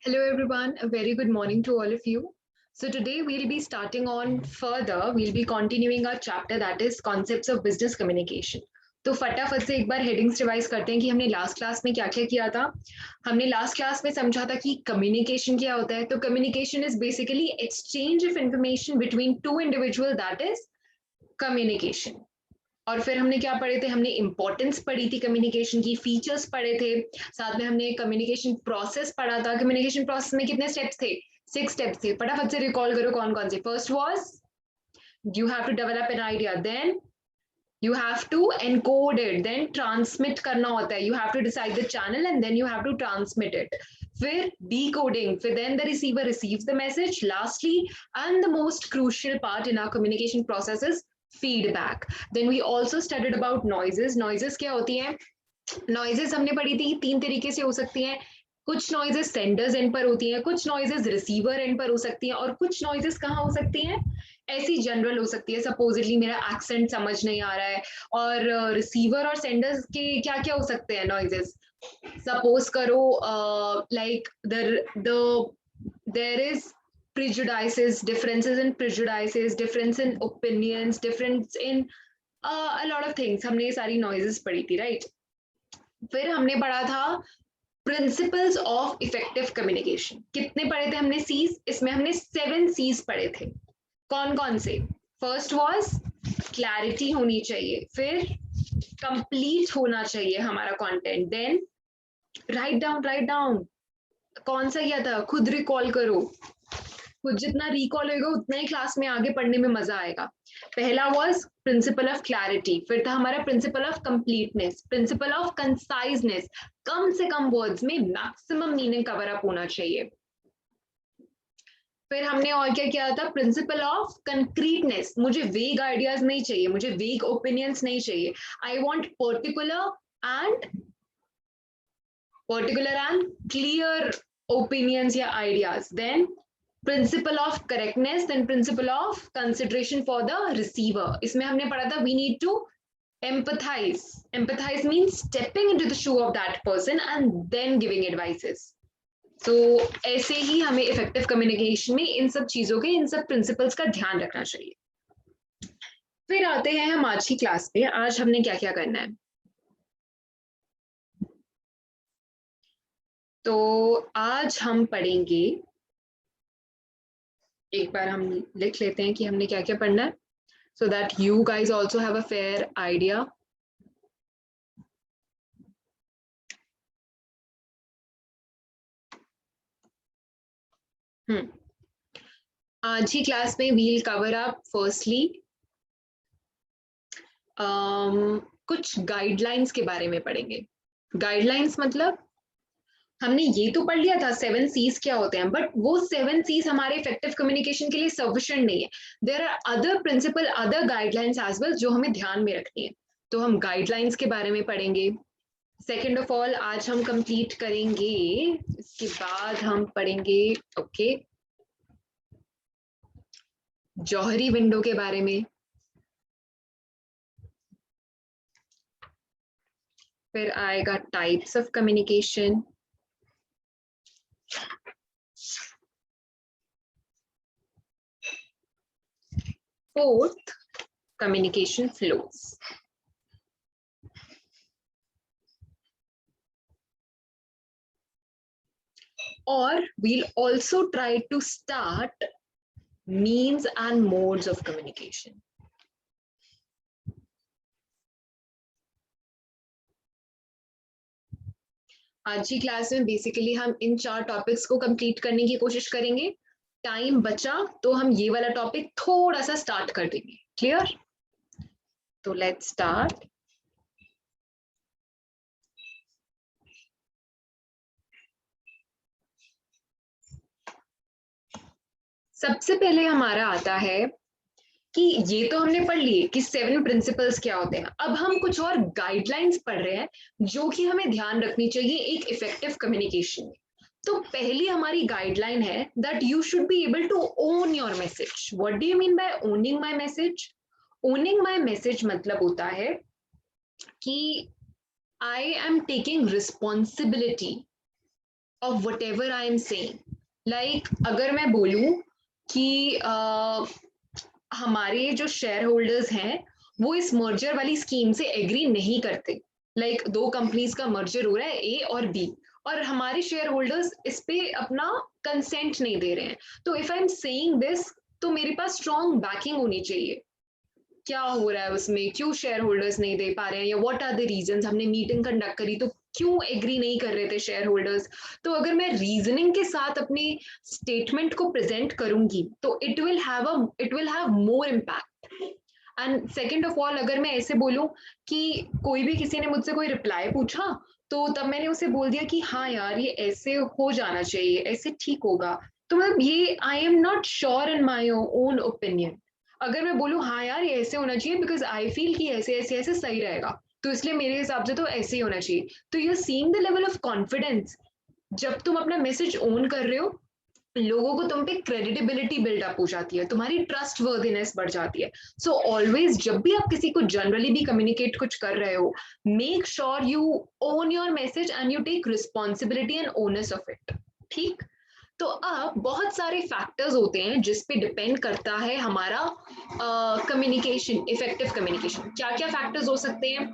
Hello everyone, a very good morning to all of you. So today we'll be starting on further, we'll be continuing our chapter that is concepts of business communication. तो फटाफट से एक बार headings revise करते हैं कि हमने last class में क्या क्या किया था। हमने लास्ट क्लास में समझा था कि कम्युनिकेशन क्या होता है। तो communication is basically exchange of information between two individual, that is communication. और फिर हमने क्या पढ़े थे, हमने इंपॉर्टेंस पढ़ी थी कम्युनिकेशन की, फीचर्स पढ़े थे, साथ में हमने कम्युनिकेशन प्रोसेस पढ़ा था। कम्युनिकेशन प्रोसेस में कितने स्टेप्स थे? 6 स्टेप्स थे। फटाफट से रिकॉल करो कौन कौन से। First was you have to develop an idea, then you have to encode it, then transmit करना होता है, you have to decide the channel and then you have to transmit it. फिर decoding, फिर then the receiver receives the message. Lastly, and the most crucial part in our communication process is feedback. Then we also studied about noises. Noises क्या होती हैं? Noises हमने पढ़ी थी, 3 तरीके से हो सकती हैं। कुछ नॉइजेस सेंडर्स एंड पर होती हैं, कुछ नॉइजेस रिसीवर एंड पर हो सकती हैं, और कुछ नॉइजेस कहाँ हो सकती हैं? ऐसी जनरल हो सकती है। सपोजिटली मेरा एक्सेंट समझ नहीं आ रहा है, और रिसीवर और सेंडर्स के क्या क्या हो सकते हैं नॉइजेस? सपोज करो like there is prejudices, differences in prejudices, difference in opinions, difference in a lot of things. हमने ये सारी नॉइजेस पढ़ी थी, राइट? फिर हमने पढ़ा था प्रिंसिपल्स ऑफ इफेक्टिव कम्युनिकेशन। कितने पढ़े थे हमने सीज? इसमें हमने 7 सीज पढ़े थे। कौन कौन से? फर्स्ट वाज क्लैरिटी होनी चाहिए, फिर कंप्लीट होना चाहिए हमारा कंटेंट, देन राइट डाउन। कौन सा किया था? खुद रिकॉल करो, खुद जितना रिकॉल होगा उतना ही क्लास में आगे पढ़ने में मजा आएगा। पहला वाज प्रिंसिपल ऑफ क्लैरिटी, फिर था हमारा principle of completeness, principle of conciseness, कम से कम वर्ड्स में मैक्सिमम मीनिंग कवर अप होना चाहिए। फिर हमने और क्या किया था? प्रिंसिपल ऑफ कंक्रीटनेस, मुझे वेग आइडियाज नहीं चाहिए, मुझे वेग ओपिनियंस नहीं चाहिए, I want particular and clear opinions या ideas. Then principle of correctness, then principle of consideration for the receiver. इसमें हमने पढ़ा था we need to empathize. Empathize means stepping into the shoe of that person and then giving advices. तो ऐसे ही हमें effective communication में इन सब चीजों के, इन सब प्रिंसिपल्स का ध्यान रखना चाहिए। फिर आते हैं हम आज की क्लास पे। आज हमने क्या क्या करना है? तो आज हम पढ़ेंगे, एक बार हम लिख लेते हैं कि हमने क्या क्या पढ़ना है, so that you guys also have a fair idea. आज ही क्लास में we'll cover up firstly कुछ गाइडलाइंस के बारे में पढ़ेंगे। गाइडलाइंस मतलब हमने ये तो पढ़ लिया था 7 सीज क्या होते हैं, बट वो 7 सीज हमारे इफेक्टिव कम्युनिकेशन के लिए सफिशिएंट नहीं है। There are other principle, other guidelines as well जो हमें ध्यान में रखनी है। तो हम गाइडलाइंस के बारे में पढ़ेंगे। सेकेंड ऑफ ऑल आज हम कंप्लीट करेंगे, इसके बाद हम पढ़ेंगे ओके जौहरी विंडो के बारे में। फिर आएगा types of communication, fourth communication flows, or we'll also try to start means and modes of communication. आज की क्लास में बेसिकली हम इन 4 टॉपिक्स को कंप्लीट करने की कोशिश करेंगे। टाइम बचा तो हम ये वाला टॉपिक थोड़ा सा स्टार्ट कर देंगे। क्लियर? तो लेट्स स्टार्ट। सबसे पहले हमारा आता है कि ये तो हमने पढ़ लिए कि 7 प्रिंसिपल्स क्या होते हैं। अब हम कुछ और गाइडलाइंस पढ़ रहे हैं जो कि हमें ध्यान रखनी चाहिए एक इफेक्टिव कम्युनिकेशन में। तो पहली हमारी गाइडलाइन है that you should be able to own your message. What do you mean by owning my message? Owning my message मतलब होता है कि I am taking responsibility of whatever I am saying. Like अगर मैं बोलूं कि हमारे जो शेयर होल्डर्स हैं वो इस मर्जर वाली स्कीम से एग्री नहीं करते, लाइक दो कंपनीज का मर्जर हो रहा है ए और बी, और हमारे शेयर होल्डर्स इस पे अपना कंसेंट नहीं दे रहे हैं, तो if I am saying this तो मेरे पास स्ट्रॉन्ग बैकिंग होनी चाहिए। क्या हो रहा है उसमें, क्यों शेयर होल्डर्स नहीं दे पा रहे हैं, या व्हाट आर द रीजंस, हमने मीटिंग कंडक्ट करी तो क्यों एग्री नहीं कर रहे थे शेयर होल्डर्स। तो अगर मैं रीजनिंग के साथ अपने स्टेटमेंट को प्रेजेंट करूंगी तो it will have more impact. And second of all, अगर मैं ऐसे बोलूं कि कोई भी किसी ने मुझसे कोई रिप्लाई पूछा तो तब मैंने उसे बोल दिया कि हाँ यार ये ऐसे हो जाना चाहिए, ऐसे ठीक होगा, तो मतलब ये I am not sure in my own opinion. अगर मैं बोलूँ हाँ यार ये ऐसे होना चाहिए बिकॉज आई फील कि ऐसे ऐसे ऐसे सही रहेगा, तो इसलिए मेरे हिसाब से तो ऐसे ही होना चाहिए, तो you seeing the level of confidence. जब तुम अपना मैसेज ओन कर रहे हो, लोगों को तुम पे क्रेडिटेबिलिटी बिल्डअप हो जाती है, तुम्हारी ट्रस्ट वर्दिनेस बढ़ जाती है। सो ऑलवेज जब भी आप किसी को जनरली भी कम्युनिकेट कुछ कर रहे हो, make sure you own your message and you take responsibility and owners of it. ठीक। तो अब बहुत सारे फैक्टर्स होते हैं जिस पे डिपेंड करता है हमारा कम्युनिकेशन, इफेक्टिव कम्युनिकेशन। क्या क्या फैक्टर्स हो सकते हैं,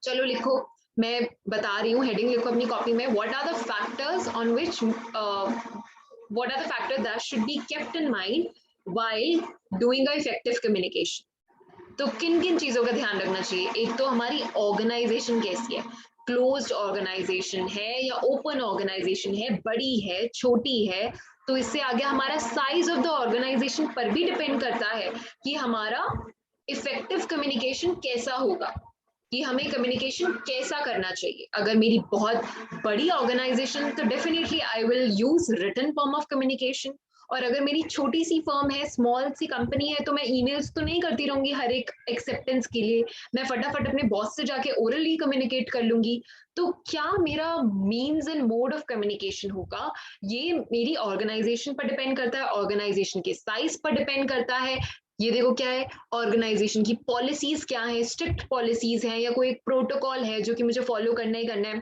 चलो लिखो, मैं बता रही हूँ, हेडिंग लिखो अपनी कॉपी में, what are the factors on which what are the factors that should be kept in mind while doing a effective communication। तो किन किन चीजों का ध्यान रखना चाहिए, एक तो हमारी ऑर्गेनाइजेशन कैसी है, क्लोज्ड ऑर्गेनाइजेशन है या ओपन ऑर्गेनाइजेशन है, बड़ी है छोटी है, तो इससे आगे हमारा साइज ऑफ द ऑर्गेनाइजेशन पर भी डिपेंड करता है कि हमारा इफेक्टिव कम्युनिकेशन कैसा होगा, कि हमें कम्युनिकेशन कैसा करना चाहिए। अगर मेरी बहुत बड़ी ऑर्गेनाइजेशन तो definitely I will use written form of communication, और अगर मेरी छोटी सी फर्म है, स्मॉल सी कंपनी है, तो मैं ईमेल्स तो नहीं करती रहूंगी हर एक एक्सेप्टेंस के लिए, मैं फटाफट अपने बॉस से जाके ओरली कम्युनिकेट कर लूंगी। तो क्या मेरा means and mode of communication होगा, ये मेरी ऑर्गेनाइजेशन पर डिपेंड करता है, ऑर्गेनाइजेशन के साइज पर डिपेंड करता है। ये देखो क्या है, ऑर्गेनाइजेशन की पॉलिसीज क्या है, स्ट्रिक्ट पॉलिसीज है या कोई एक प्रोटोकॉल है जो कि मुझे फॉलो करना ही करना है,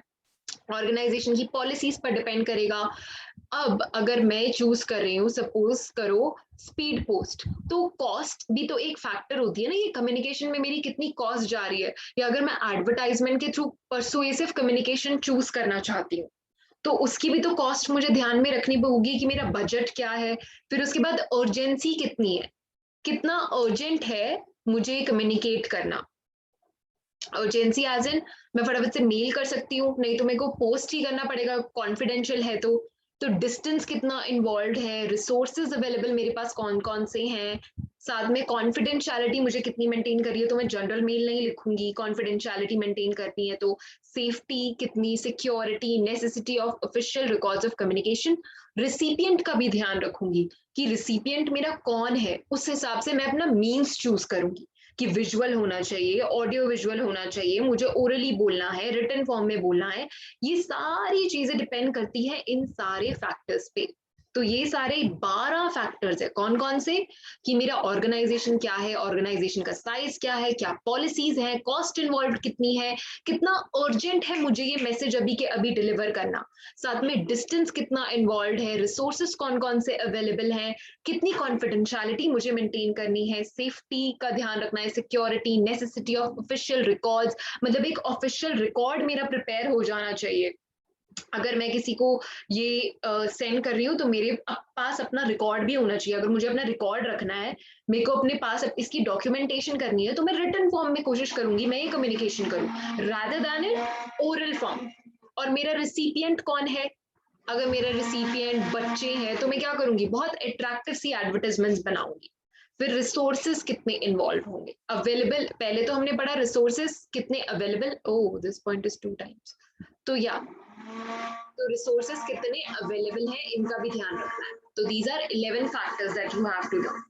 ऑर्गेनाइजेशन की पॉलिसीज पर डिपेंड करेगा। अब अगर मैं चूज कर रही हूँ, सपोज करो स्पीड पोस्ट, तो कॉस्ट भी तो एक फैक्टर होती है ना, ये कम्युनिकेशन में मेरी कितनी कॉस्ट जा रही है, या अगर मैं एडवर्टाइजमेंट के थ्रू परसुएसिव कम्युनिकेशन चूज करना चाहती हूँ तो उसकी भी तो कॉस्ट मुझे ध्यान में रखनी होगी कि मेरा बजट क्या है, फिर उसके बाद अर्जेंसी कितनी है, कितना अर्जेंट है मुझे कम्युनिकेट करना। अर्जेंसी एज इन मैं फटाफट से मेल कर सकती हूँ, नहीं तो मेरे को पोस्ट ही करना पड़ेगा कॉन्फिडेंशियल है तो डिस्टेंस कितना इन्वॉल्व है, रिसोर्सेज अवेलेबल मेरे पास कौन कौन से हैं, साथ में कॉन्फिडेंशियलिटी मुझे कितनी मेंटेन करिए, तो मैं जनरल मेल नहीं लिखूंगी, कॉन्फिडेंशियलिटी मेंटेन करनी है तो सेफ्टी कितनी, security, necessity of official records of communication, recipient का भी ध्यान रखूंगी कि रिसिपिएंट मेरा कौन है, उस हिसाब से मैं अपना मीन्स चूज करूंगी कि विजुअल होना चाहिए, ऑडियो विजुअल होना चाहिए, मुझे ओरली बोलना है, रिटन फॉर्म में बोलना है, ये सारी चीजें डिपेंड करती है इन सारे फैक्टर्स पे। तो ये सारे 12 फैक्टर्स है, कौन कौन से, कि मेरा ऑर्गेनाइजेशन क्या है, ऑर्गेनाइजेशन का साइज क्या है, क्या पॉलिसीज है, कॉस्ट इन्वॉल्व कितनी है, कितना अर्जेंट है मुझे ये मैसेज अभी के अभी डिलीवर करना, साथ में डिस्टेंस कितना इन्वॉल्व है, रिसोर्सेस कौन कौन से अवेलेबल हैं, कितनी कॉन्फिडेंशियलिटी मुझे मेंटेन करनी है, सेफ्टी का ध्यान रखना है, security, necessity of official records, मतलब एक ऑफिशियल रिकॉर्ड मेरा प्रिपेयर हो जाना चाहिए। अगर मैं किसी को ये सेंड कर रही हूँ तो मेरे पास अपना रिकॉर्ड भी होना चाहिए, अगर मुझे अपना रिकॉर्ड रखना है, मेरे को अपने पास इसकी डॉक्यूमेंटेशन करनी है, तो मैं रिटन फॉर्म में कोशिश करूंगी मैं ये कम्युनिकेशन करूँ rather then in oral form. और मेरा रिसिपिएंट कौन है, अगर मेरा रिसिपिएंट बच्चे हैं तो मैं क्या करूंगी, बहुत अट्रैक्टिव सी एडवर्टाइजमेंट्स बनाऊंगी। फिर रिसोर्सेज कितने इन्वॉल्व होंगे, अवेलेबल, पहले तो हमने पढ़ा रिसोर्सेज कितने available, oh this point is 2 times, तो या तो रिसोर्सेज कितने अवेलेबल हैं इनका भी ध्यान रखना है। तो these are 11 factors that you have to learn.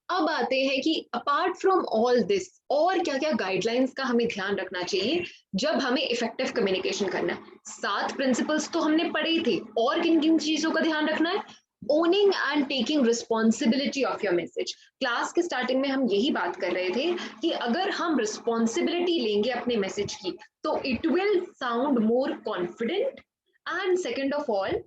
अब आते हैं कि अपार्ट फ्रॉम ऑल दिस और क्या क्या गाइडलाइंस का हमें ध्यान रखना चाहिए जब हमें इफेक्टिव कम्युनिकेशन करना है। 7 प्रिंसिपल्स तो हमने पढ़े ही थे, और किन किन चीजों का ध्यान रखना है, owning and taking responsibility of your message. Class के स्टार्टिंग में हम यही बात कर रहे थे कि अगर हम रिस्पॉन्सिबिलिटी लेंगे अपने मैसेज की तो it will sound more confident and second of all,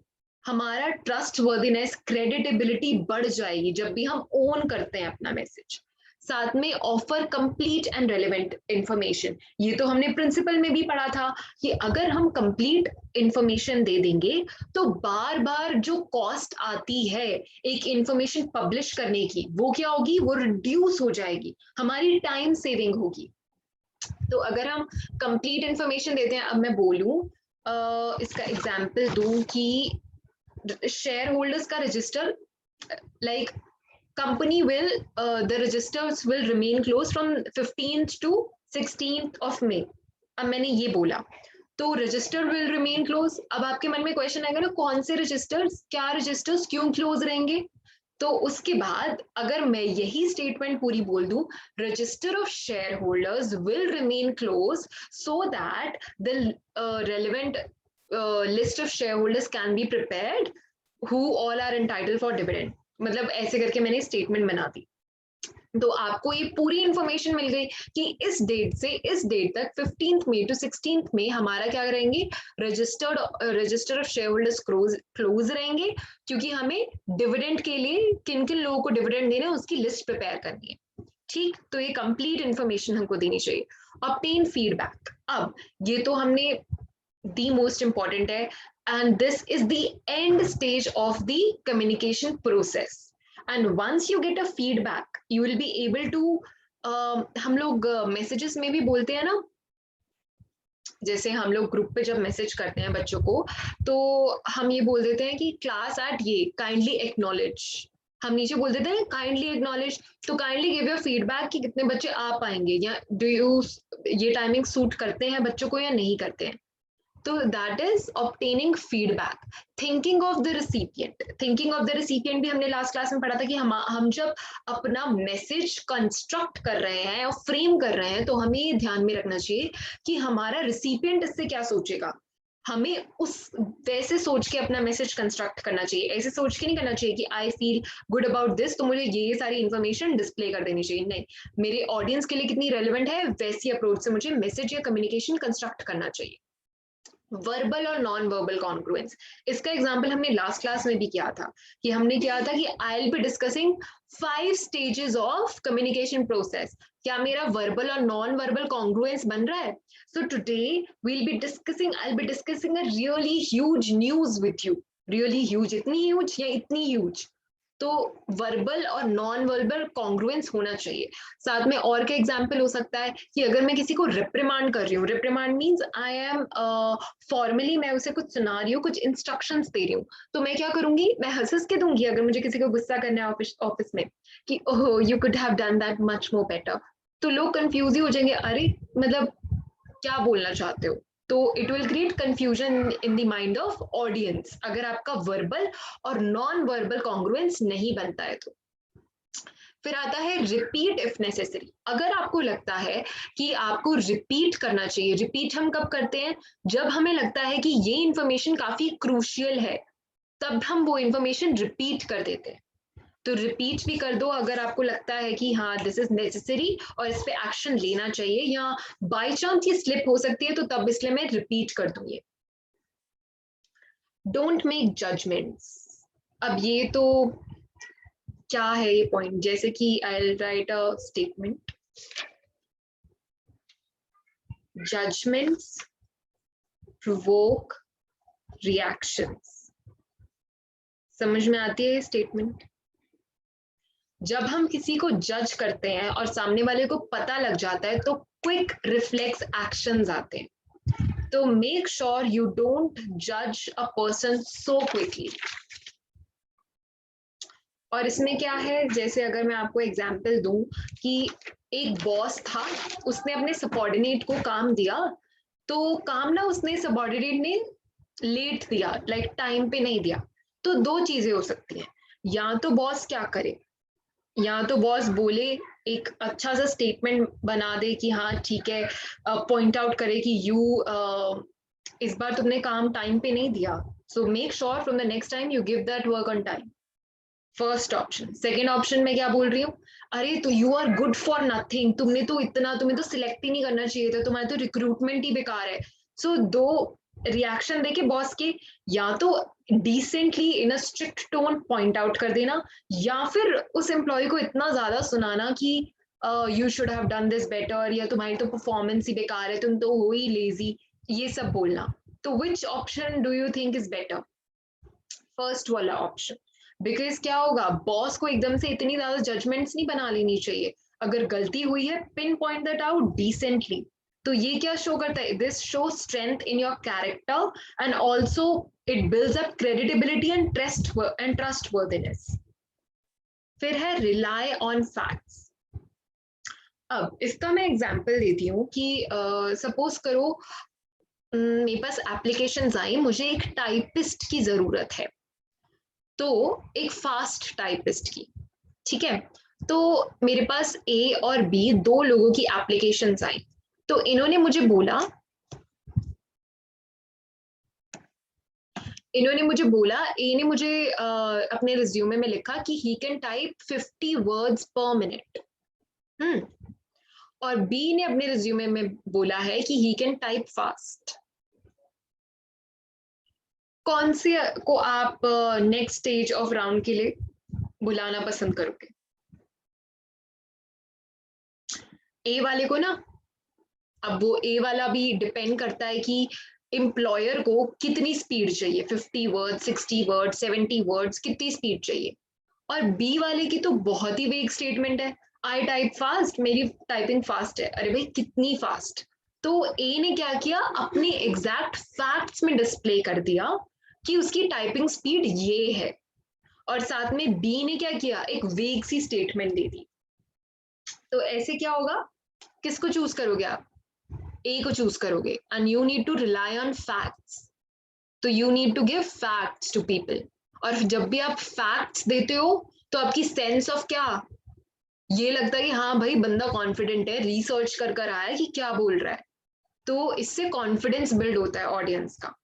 हमारा ट्रस्ट वर्दीनेस, क्रेडिटेबिलिटी बढ़ जाएगी जब भी हम ओन करते हैं अपना मैसेज। साथ में offer complete and relevant information, ये तो हमने प्रिंसिपल में भी पढ़ा था कि अगर हम कंप्लीट इंफॉर्मेशन दे देंगे तो बार बार जो कॉस्ट आती है एक इंफॉर्मेशन पब्लिश करने की, वो क्या होगी, वो रिड्यूस हो जाएगी, हमारी टाइम सेविंग होगी। तो अगर हम कंप्लीट इंफॉर्मेशन देते हैं, अब मैं बोलूं इसका एग्जाम्पल दूं कि शेयर होल्डर्स का register, like company will the registers will remain closed from 15th to 16th of May। अब मैंने ये बोला तो रजिस्टर विल रिमेन क्लोज। अब आपके मन में क्वेश्चन आएगा ना, कौन से रजिस्टर्स, क्या रजिस्टर्स क्यों क्लोज रहेंगे? तो उसके बाद अगर मैं यही स्टेटमेंट पूरी बोल दूं, register of shareholders will remain close so that the relevant list of shareholders can be prepared who all are entitled for dividend. मतलब ऐसे करके मैंने स्टेटमेंट बना दी, तो आपको ये पूरी इंफॉर्मेशन मिल गई कि इस डेट से इस डेट तक 15th मई टू 16th मई हमारा क्या रहेंगे, register of share holders close रहेंगे, क्योंकि हमें डिविडेंड के लिए किन किन लोगों को डिविडेंड देना है उसकी लिस्ट प्रिपेयर करनी है। ठीक, तो ये कंप्लीट इंफॉर्मेशन हमको देनी चाहिए। ऑब्टेन फीडबैक, अब ये तो हमने दी मोस्ट इंपॉर्टेंट है, and this is the end stage of the communication process, and once you get a feedback you will be able to हम लोग messages में भी बोलते हैं ना, जैसे हम लोग ग्रुप पे जब मैसेज करते हैं बच्चों को तो हम ये बोल देते हैं कि क्लास एट ये काइंडली एक्नॉलेज, हम नीचे बोल देते हैं काइंडली एक्नॉलेज, तो काइंडली गिव योर फीडबैक कि कितने बच्चे आ पाएंगे, या डू यू ये टाइमिंग सूट करते हैं बच्चों को या नहीं करते हैं। तो that is obtaining feedback. Thinking of the recipient, thinking of the recipient भी हमने लास्ट क्लास में पढ़ा था कि हम जब अपना मैसेज कंस्ट्रक्ट कर रहे हैं और फ्रेम कर रहे हैं तो हमें ये ध्यान में रखना चाहिए कि हमारा रिसिपिएंट इससे क्या सोचेगा, हमें उस वैसे सोच के अपना मैसेज कंस्ट्रक्ट करना चाहिए। ऐसे सोच के नहीं करना चाहिए कि I feel good about this तो मुझे ये सारी इन्फॉर्मेशन डिस्प्ले कर देनी चाहिए, नहीं, मेरे ऑडियंस के लिए कितनी रेलिवेंट है वैसी अप्रोच से मुझे मैसेज या कम्युनिकेशन कंस्ट्रक्ट करना चाहिए। वर्बल और नॉन वर्बल कॉन्ग्रुएंस, इसका एग्जांपल हमने लास्ट क्लास में भी किया था कि हमने किया था कि I will be discussing 5 stages of communication process. क्या मेरा वर्बल और नॉन वर्बल कॉन्ग्रुएंस बन रहा है? So today we'll be discussing, I will be discussing a really huge news with you. Really huge, इतनी ह्यूज या इतनी ह्यूज, तो वर्बल और नॉन वर्बल कॉन्ग्रुएंस होना चाहिए। साथ में और क्या एग्जांपल हो सकता है कि अगर मैं किसी को रिप्रिमांड कर रही हूँ, रिप्रिमांड मींस आई एम फॉर्मली मैं उसे कुछ सुना रही हूँ, कुछ इंस्ट्रक्शंस दे रही हूँ, तो मैं क्या करूंगी, मैं हंस के दूंगी अगर मुझे किसी को गुस्सा करना है ऑफिस में कि oh you could have done that much more better, तो लोग कंफ्यूज ही हो जाएंगे, अरे मतलब क्या बोलना चाहते हो। तो it will create confusion in the mind of audience अगर आपका वर्बल और नॉन वर्बल कॉन्ग्रुएंस नहीं बनता है तो। फिर आता है रिपीट इफ नेसेसरी। अगर आपको लगता है कि आपको रिपीट करना चाहिए, रिपीट हम कब करते हैं, जब हमें लगता है कि ये इंफॉर्मेशन काफी क्रूशियल है, तब हम वो इंफॉर्मेशन रिपीट कर देते हैं। तो रिपीट भी कर दो अगर आपको लगता है कि हाँ दिस इज नेसेसरी और इस पे एक्शन लेना चाहिए, या बाय चांस ये स्लिप हो सकती है तो तब इसलिए मैं रिपीट कर दूंगी। डोंट मेक जजमेंट्स, अब ये तो क्या है ये पॉइंट, जैसे कि I will write a statement, judgments provoke reactions. समझ में आती है ये स्टेटमेंट? जब हम किसी को जज करते हैं और सामने वाले को पता लग जाता है तो क्विक रिफ्लेक्स एक्शंस आते हैं। तो मेक श्योर यू डोंट जज अ पर्सन सो क्विकली। और इसमें क्या है, जैसे अगर मैं आपको एग्जांपल दूं कि एक बॉस था, उसने अपने सबऑर्डिनेट को काम दिया, तो काम ना उसने सबऑर्डिनेट ने लेट दिया, लाइक टाइम पे नहीं दिया। तो दो चीजें हो सकती हैं, या तो बॉस क्या करे, या तो बॉस बोले एक अच्छा सा स्टेटमेंट बना दे कि हाँ ठीक है, पॉइंट आउट करे कि यू इस बार तुमने काम टाइम पे नहीं दिया, so make sure from the next time you give that work on time. First option. Second option में क्या बोल रही हूँ, अरे तो you are good for nothing, तुम्हें तो सिलेक्ट ही नहीं करना चाहिए था, तुम्हारा तो रिक्रूटमेंट ही बेकार है। सो दो रिएक्शन देके बॉस के या तो decently in a strict tone point out कर देना, या फिर उस एम्प्लॉय को इतना ज्यादा सुनाना कि you should have done this better, या तुम्हारी तो परफॉर्मेंस ही बेकार है, तुम तो हो ही लेजी, ये सब बोलना। तो which option do you think is better? First वाला ऑप्शन। बिकॉज क्या होगा, बॉस को एकदम से इतनी ज्यादा जजमेंट्स नहीं बना लेनी चाहिए। अगर गलती हुई है, pin point that out decently. तो ये क्या शो करता है, this show strength in your character and also it builds up creditability and trustworthiness. फिर है रिलाई ऑन फैक्ट्स। अब इसका मैं एग्जांपल देती हूँ कि सपोज करो मेरे पास एप्लीकेशंस आई, मुझे एक टाइपिस्ट की जरूरत है, तो एक फास्ट टाइपिस्ट की, ठीक है। तो मेरे पास ए और बी दो लोगों की एप्लीकेशंस आई। तो इन्होंने मुझे बोला, ए ने मुझे अपने रिज्यूमे में लिखा कि ही कैन टाइप 50 वर्ड्स पर मिनट। और बी ने अपने रिज्यूमे में बोला है कि ही कैन टाइप फास्ट। कौन से को आप नेक्स्ट स्टेज ऑफ राउंड के लिए बुलाना पसंद करोगे? ए वाले को ना। अब वो ए वाला भी डिपेंड करता है कि एम्प्लॉयर को कितनी स्पीड चाहिए, 50 वर्ड, 60 वर्ड, 70 वर्ड्स, कितनी स्पीड चाहिए। और बी वाले की तो बहुत ही वेग स्टेटमेंट है, आई टाइप फास्ट, मेरी टाइपिंग फास्ट है। अरे भाई कितनी फास्ट? तो ए ने क्या किया, अपने एग्जैक्ट फैक्ट्स में डिस्प्ले कर दिया कि उसकी टाइपिंग स्पीड ये है, और साथ में बी ने क्या किया, एक वेग सी स्टेटमेंट दे दी। तो ऐसे क्या होगा, किसको चूज करोगे आप? ए को चूज करोगे, and you need to rely on facts. तो you need to give facts to people. और जब भी आप फैक्ट्स देते हो तो आपकी सेंस ऑफ क्या, ये लगता है कि हाँ भाई बंदा कॉन्फिडेंट है, रिसर्च कर कर आया है कि क्या बोल रहा है। तो इससे कॉन्फिडेंस बिल्ड होता है ऑडियंस का।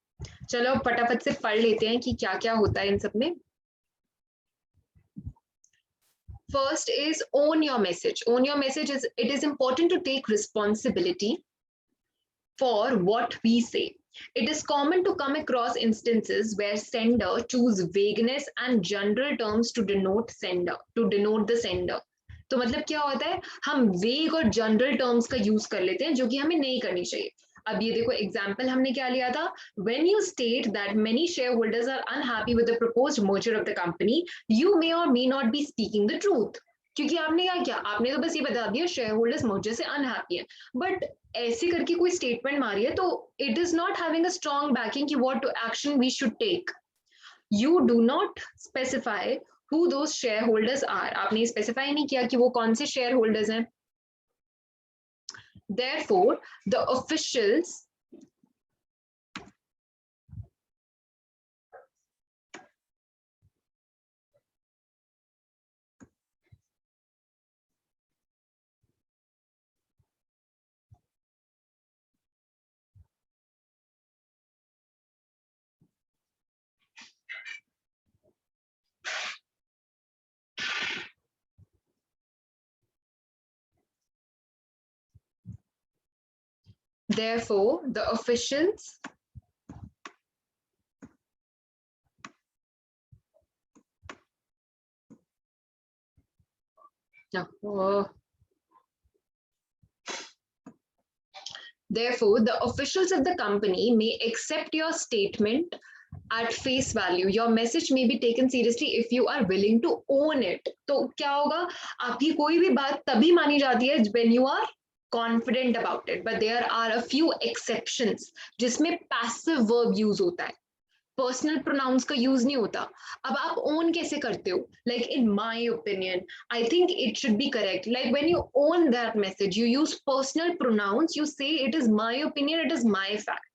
चलो अब फटाफट से पढ़ लेते हैं कि क्या क्या होता है इन सब में। First is own your message. Own your message is, it is important to take responsibility for what we say. It is common to come across instances where sender choose vagueness and general terms to denote the sender. तो मतलब क्या होता है, हम वेग और general terms का use कर लेते हैं जो कि हमें नहीं करनी चाहिए। अब ये देखो एग्जाम्पल हमने क्या लिया था, when you state that many shareholders are unhappy with the proposed merger of the company, you may or may not be speaking the truth. क्योंकि आपने क्या किया, आपने तो बस ये बता दिया शेयर होल्डर्स मर्जर से अनहैप्पी है, बट ऐसे करके कोई स्टेटमेंट मारी है तो it is not having a strong backing कि what action we should take. You do not specify who those shareholders are. आपने स्पेसिफाई नहीं किया कि वो कौन से शेयर होल्डर्स हैं। Therefore, the officials Therefore, the officials Therefore, the officials of the company may accept your statement at face value. Your message may be taken seriously if you are willing to own it. तो क्या होगा, आपकी कोई भी बात तभी मानी जाती है when you are confident about it. But there are a few exceptions जिसमें passive verb use होता है, पर्सनल प्रोनाउंस का यूज नहीं होता। अब आप ओन कैसे करते हो, like in my opinion I think it should be correct, like when you own that message you use personal pronouns, you say it is my opinion, it is my fact.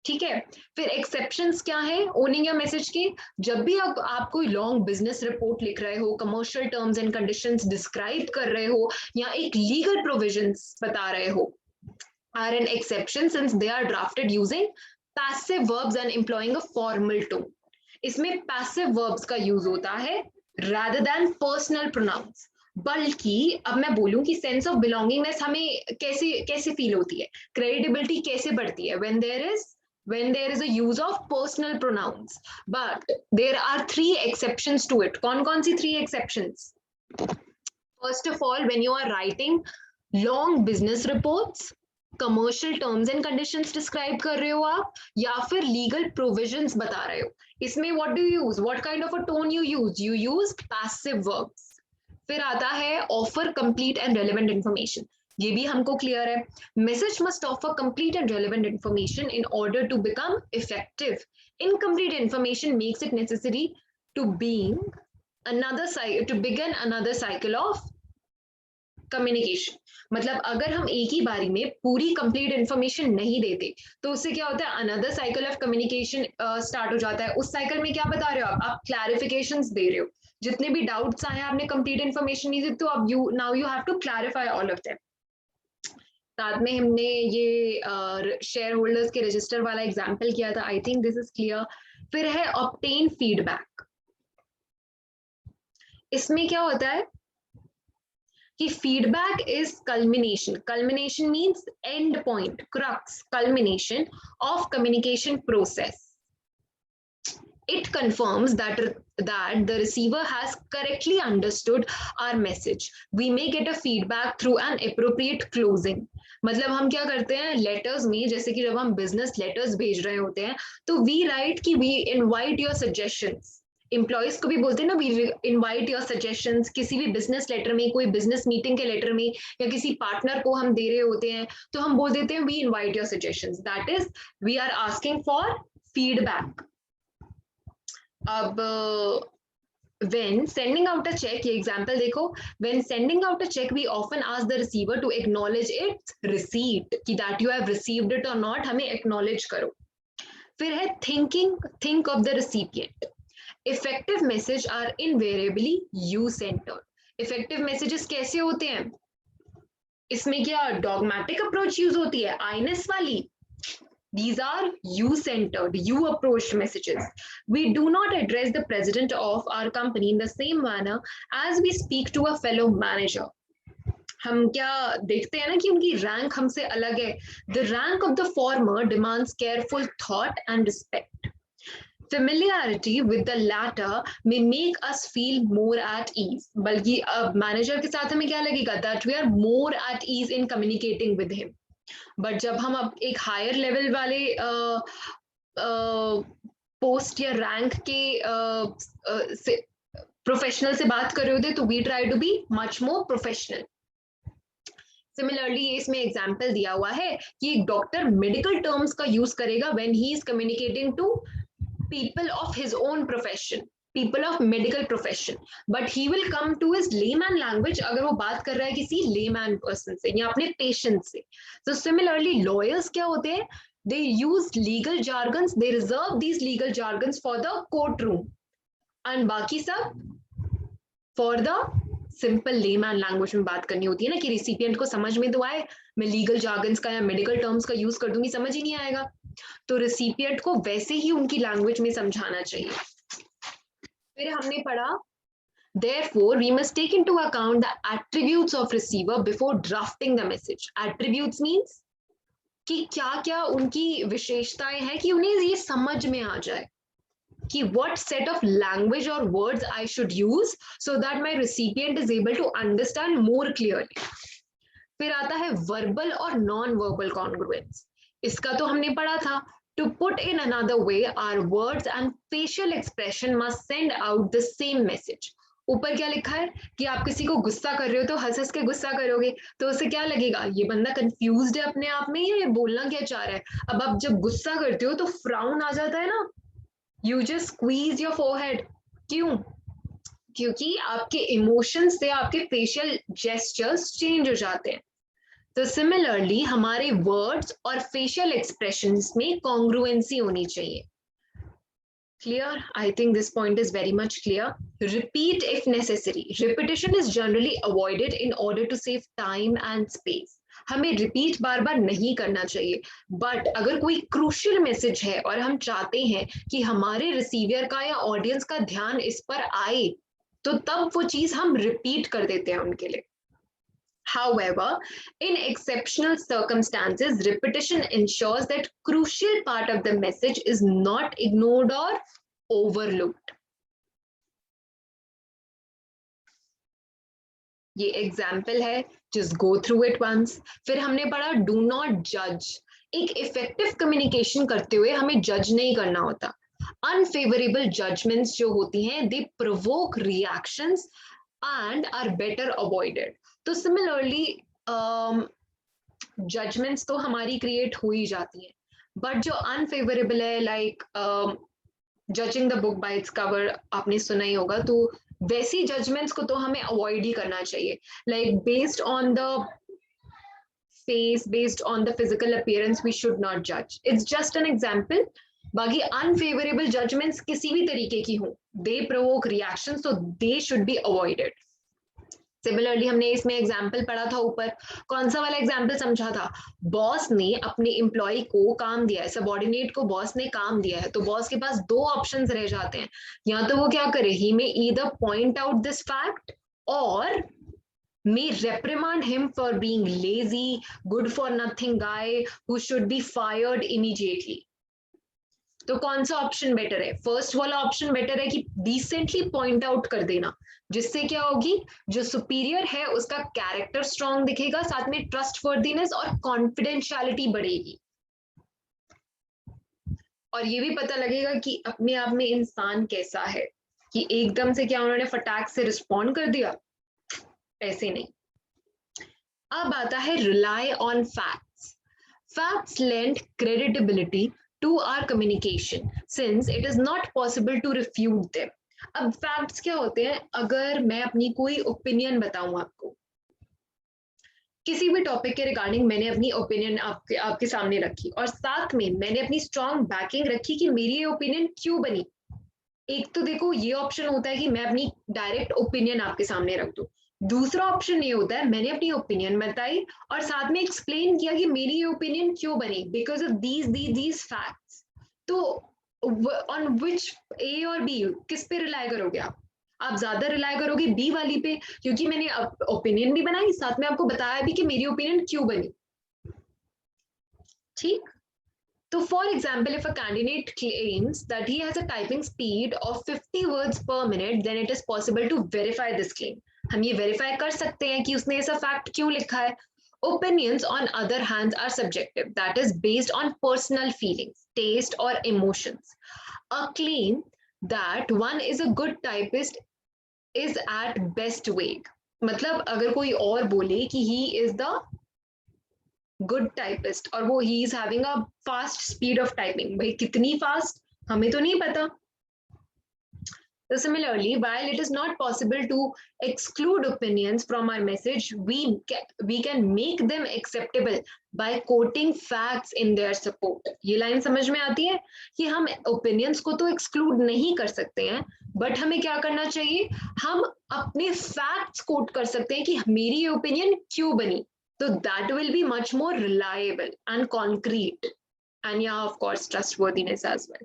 ठीक है। फिर exceptions क्या है owning your message की, जब भी आप कोई लॉन्ग बिजनेस रिपोर्ट लिख रहे हो, commercial terms and conditions describe कर रहे हो, या एक लीगल प्रोविजंस बता रहे हो, are an exception since they are drafted using passive verbs and employing a formal tone. इसमें passive verbs का यूज होता है rather than personal pronouns. बल्कि अब मैं बोलूं कि सेंस ऑफ बिलोंगिंगनेस हमें कैसे कैसे फील होती है, क्रेडिबिलिटी कैसे बढ़ती है, when there is when there is a use of personal pronouns. But there are 3 exceptions to it. कौन सी 3 exceptions? First of all, when you are writing long business reports, commercial terms and conditions describe कर रहे हो आप, या फिर legal provisions बता रहे हो, इसमें what do you use? What kind of a tone you use? You use passive verbs. फिर आता है offer complete and relevant information. ये भी हमको क्लियर है. Message must offer complete and relevant information in order to become effective. Incomplete information makes it necessary to begin another cycle of communication. मतलब अगर हम एक ही बारी में पूरी कंप्लीट इंफॉर्मेशन नहीं देते तो उससे क्या होता है, another cycle of communication start हो जाता है. उस साइकिल में क्या बता रहे हो आप क्लैरिफिकेशंस दे रहे हो. जितने भी डाउट्स आए आपने कंप्लीट इंफॉर्मेशन नहीं दी तो अब you have to clarify all of them. साथ में हमने ये शेयर होल्डर्स के रजिस्टर वाला एग्जांपल किया था. I think this is clear. फिर है ऑब्टेन फीडबैक. इसमें क्या होता है कि feedback is culmination means end point, crux, culmination of communication process. It confirms that the receiver has correctly understood our message. We may get a feedback through an appropriate closing. मतलब हम क्या करते हैं लेटर्स में, जैसे कि जब हम बिजनेस लेटर्स भेज रहे होते हैं तो we write कि we invite your suggestions. Employees को भी बोलते हैं ना, वी इनवाइट योर सजेशंस. किसी भी बिजनेस लेटर में, कोई बिजनेस मीटिंग के लेटर में या किसी पार्टनर को हम दे रहे होते हैं तो हम बोल देते हैं we invite your suggestions. That is we are asking for feedback. अब when sending out a check, ये एग्जाम्पल देखो. when sending out a check we often ask the receiver to acknowledge its receipt, कि that you have received it or not, हमें acknowledge करो. फिर है think of the recipient. Effective message are invariably you centered. Effective messages कैसे होते हैं? इसमें क्या dogmatic approach use होती है, I-ness वाली? These are you centered, you approached messages. We do not address the president of our company in the same manner as we speak to a fellow manager. हम क्या देखते हैं ना कि उनकी रैंक हमसे अलग है. The rank of the former demands careful thought and respect. Familiarity with the latter may make us feel more at ease. बल्कि अब मैनेजर के साथ हमें क्या लगेगा, that we are more at ease in communicating with him. But जब हम अब एक हायर लेवल वाले पोस्ट या रैंक के प्रोफेशनल से बात कर रहे होते तो we try to be much more professional. Similarly इसमें एग्जाम्पल दिया हुआ है कि एक डॉक्टर मेडिकल टर्म्स का यूज करेगा when he is communicating to people of his own profession, people of medical profession, but he will come to his layman language अगर वो बात कर रहा है किसी layman person से या अपने patient से. So similarly lawyers क्या होते हैं, they use legal jargons, they reserve these legal jargons for the courtroom and बाकी सब for the simple layman language में बात करनी होती है ना, कि recipient को समझ में तो आए. मैं legal jargons का या medical terms का use कर दूंगी, समझ ही नहीं आएगा. तो रिसिपिएंट को वैसे ही उनकी लैंग्वेज में समझाना चाहिए. फिर हमने पढ़ा therefore we must take into account the attributes of receiver before drafting the message. Attributes means कि क्या-क्या उनकी विशेषताएं हैं कि उन्हें ये समझ में आ जाए कि what set of language or words I should use so that my recipient is able to understand more clearly. फिर आता है verbal और non-verbal congruence. इसका तो हमने पढ़ा था. To put in another way, our words and facial expression must send out the same message. ऊपर क्या लिखा है कि आप किसी को गुस्सा कर रहे हो तो हंस हंस के गुस्सा करोगे तो उससे क्या लगेगा, ये बंदा कंफ्यूज्ड है अपने आप में, ये बोलना क्या चाह रहा है. अब आप जब गुस्सा करते हो तो फ्राउन आ जाता है ना, you just squeeze your forehead. क्यों? क्योंकि आपके इमोशंस से आपके फेशियल जेस्चर्स चेंज हो जाते हैं. तो सिमिलरली हमारे वर्ड्स और फेशियल एक्सप्रेशंस में कॉन्ग्रुएंसी होनी चाहिए. Clear? I think this point is very much clear. Repeat if necessary. Repetition is generally avoided in order to save time and space. हमें रिपीट बार बार नहीं करना चाहिए. बट अगर कोई क्रूशियल मैसेज है और हम चाहते हैं कि हमारे रिसीवर का या ऑडियंस का ध्यान इस पर आए तो तब वो चीज हम रिपीट कर देते हैं उनके लिए. However, in exceptional circumstances, repetition ensures that crucial part of the message is not ignored or overlooked. ये एग्जाम्पल है, just go through it once. फिर हमने पढ़ा डू नॉट जज. एक इफेक्टिव कम्युनिकेशन करते हुए हमें जज नहीं करना होता. अनफेवरेबल जजमेंट्स जो होती हैं they provoke reactions and are better avoided. तो सिमिलरली जजमेंट्स तो हमारी क्रिएट हो ही जाती हैं, बट जो अनफेवरेबल है like judging the book by its cover आपने सुना ही होगा, तो वैसी जजमेंट्स को तो हमें अवॉइड ही करना चाहिए. Like based on the face, based on the physical appearance we should not जज. It's just an example. बाकी अनफेवरेबल जजमेंट्स किसी भी तरीके की हो, they provoke reaction, so they should be avoided. Similarly हमने इसमें एग्जाम्पल पढ़ा था ऊपर. कौन सा वाला एग्जाम्पल समझा था? बॉस ने अपने एम्प्लॉय को काम दिया है, सबऑर्डिनेट को बॉस ने काम दिया है, तो बॉस के पास दो ऑप्शंस रह जाते हैं. या तो वो क्या करे, he may either point out this fact और may reprimand him for being lazy, good for nothing guy who should be fired immediately. तो कौन सा ऑप्शन बेटर है? फर्स्ट वाला ऑप्शन बेटर है कि डिसेंटली पॉइंट आउट कर देना, जिससे क्या होगी, जो सुपीरियर है उसका कैरेक्टर स्ट्रांग दिखेगा, साथ में ट्रस्टवर्दीनेस और कॉन्फिडेंशियलिटी बढ़ेगी, और ये भी पता लगेगा कि अपने आप में इंसान कैसा है, कि एकदम से क्या उन्होंने फटाक से रिस्पॉन्ड कर दिया, ऐसे नहीं. अब आता है rely on facts. Facts lend credibility to our communication since it is not possible to refute them. अब facts क्या होते हैं? अगर मैं अपनी कोई ओपिनियन बताऊं आपको, किसी भी टॉपिक के रिगार्डिंग मैंने अपनी ओपिनियन आपके सामने रखी, और साथ में मैंने अपनी स्ट्रॉन्ग बैकिंग रखी कि मेरी ये ओपिनियन क्यों बनी. एक तो देखो ये ऑप्शन होता है कि मैं अपनी डायरेक्ट ओपिनियन आपके सामने रख दूं. दूसरा ऑप्शन ये होता है मैंने अपनी ओपिनियन बताई और साथ में एक्सप्लेन किया कि मेरी ये ओपिनियन क्यों बनी, बिकॉज ऑफ दीज फैक्ट्स. तो ऑन विच, ए और बी, किस पे रिलाई करोगे आप ज्यादा रिलाई करोगे बी वाली पे, क्योंकि मैंने ओपिनियन भी बनाई, साथ में आपको बताया भी कि मेरी ओपिनियन क्यों बनी. ठीक. So for example, if a candidate claims that he has a typing speed of 50 words per minute, then it is possible to verify this claim. हम ये verify कर सकते हैं कि उसने ऐसा fact क्यों लिखा है. Opinions, on other hand, are subjective. That is based on personal feelings, taste, or emotions. A claim that one is a good typist is at best vague. मतलब अगर कोई और बोले कि he is the good typist और वो he is having a fast speed of typing, भाई कितनी फास्ट हमें तो नहीं पता. So similarly, while it is not possible to exclude opinions from our message, we can make them acceptable by quoting facts in their support. ये line समझ में आती है कि हम opinions को तो exclude नहीं कर सकते हैं, but हमें क्या करना चाहिए, हम अपने facts quote कर सकते हैं कि मेरी ये opinion क्यों बनी. So that will be much more reliable and concrete, and yeah, of course, trustworthiness as well.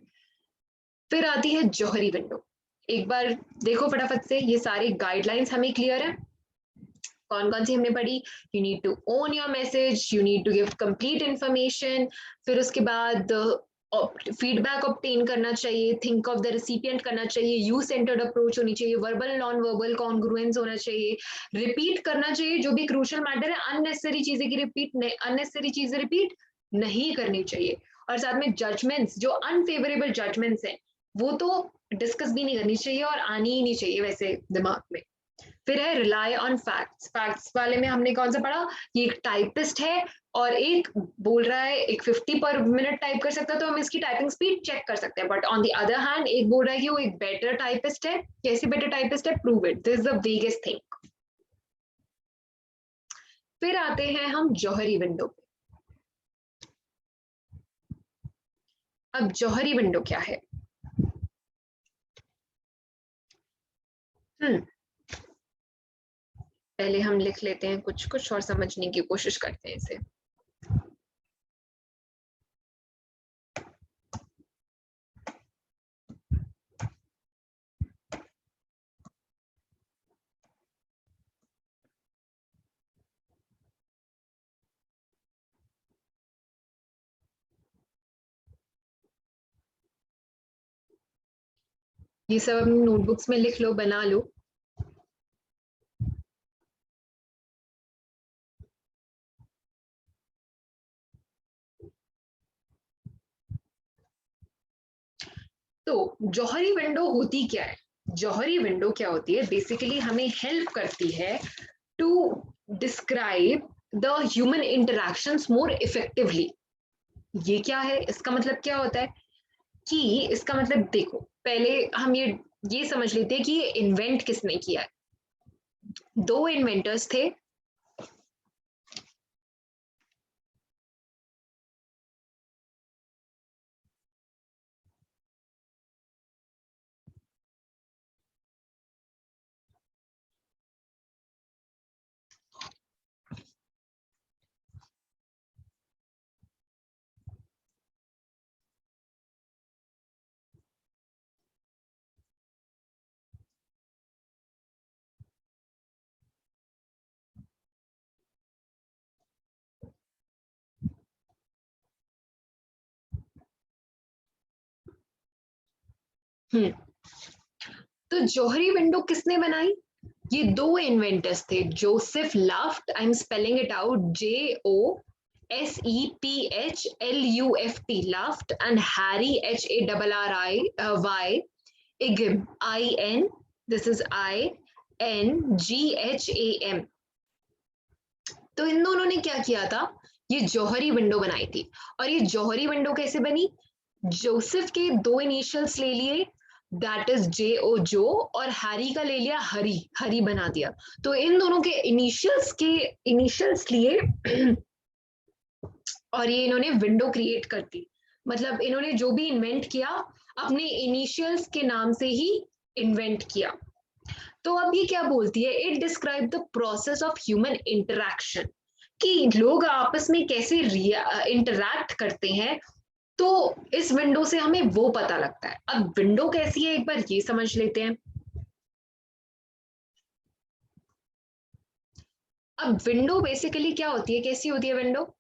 फिर आती है जौहरी विंडो. एक बार देखो फटाफट से, ये सारे गाइडलाइंस हमें क्लियर है. कौन कौन सी हमने पढ़ी? You need to own your message, you need to give complete information, फिर उसके बाद फीडबैक ऑब्टेन करना चाहिए, थिंक ऑफ द रिसिपिएंट करना चाहिए, यू सेंटर्ड अप्रोच होनी चाहिए, वर्बल नॉन वर्बल कॉन्ग्रुएंस होना चाहिए, रिपीट करना चाहिए जो भी क्रूशियल मैटर है, अननेसेसरी चीजें रिपीट नहीं करनी चाहिए, और साथ में जजमेंट्स, जो अनफेवरेबल जजमेंट्स हैं वो तो डिस्कस भी नहीं करनी चाहिए और आनी ही नहीं चाहिए वैसे दिमाग में. फिर है रिलाई ऑन फैक्ट्स. फैक्ट्स वाले में हमने कौन सा पढ़ा, कि एक टाइपिस्ट है और एक बोल रहा है एक 50 पर मिनट टाइप कर सकता है, तो हम इसकी टाइपिंग स्पीड चेक कर सकते हैं, but on the other hand एक बोल रहा है कि वो एक बेटर टाइपिस्ट है. कैसी बेटर टाइपिस्ट है? Prove it. This is the vaguest thing. फिर आते हैं हम जौहरी विंडो पे. अब जौहरी विंडो क्या है? पहले हम लिख लेते हैं कुछ कुछ और समझने की कोशिश करते हैं इसे. ये सब अपनी नोटबुक्स में लिख लो, बना लो। तो जौहरी विंडो होती क्या है? जौहरी विंडो क्या होती है? बेसिकली हमें हेल्प करती है to describe the human interactions more effectively. ये क्या है? इसका मतलब क्या होता है कि इसका मतलब देखो, पहले हम ये समझ लेते हैं कि ये इन्वेंट किसने किया है। दो इन्वेंटर्स थे। हम्म तो जौहरी विंडो किसने बनाई? ये दो इन्वेंटर्स थे, Joseph laughed, I am spelling it out, JOSEPHLUFT, laughed, and Harry, HARRY, इगम, IN, this is INGHAM। तो इन दोनों ने क्या किया था? ये जौहरी विंडो बनाई थी। और ये जौहरी विंडो कैसे बनी? जोसेफ के दो इनिशियल्स ले लिए, दैट इज JO, जो, और हैरी का ले लिया हरी, हरी बना दिया। तो इन दोनों के इनिशियल्स लिए और ये इन्होंने विंडो क्रिएट कर दी। मतलब इन्होंने जो भी इन्वेंट किया अपने इनिशियल्स के नाम से ही इन्वेंट किया। तो अब ये क्या बोलती है? It describe the process of human interaction, कि लोग आपस में कैसे इंटरैक्ट करते हैं। तो इस विंडो से हमें वो पता लगता है। अब विंडो कैसी है एक बार ये समझ लेते हैं। अब विंडो बेसिकली क्या होती है, कैसी होती है विंडो?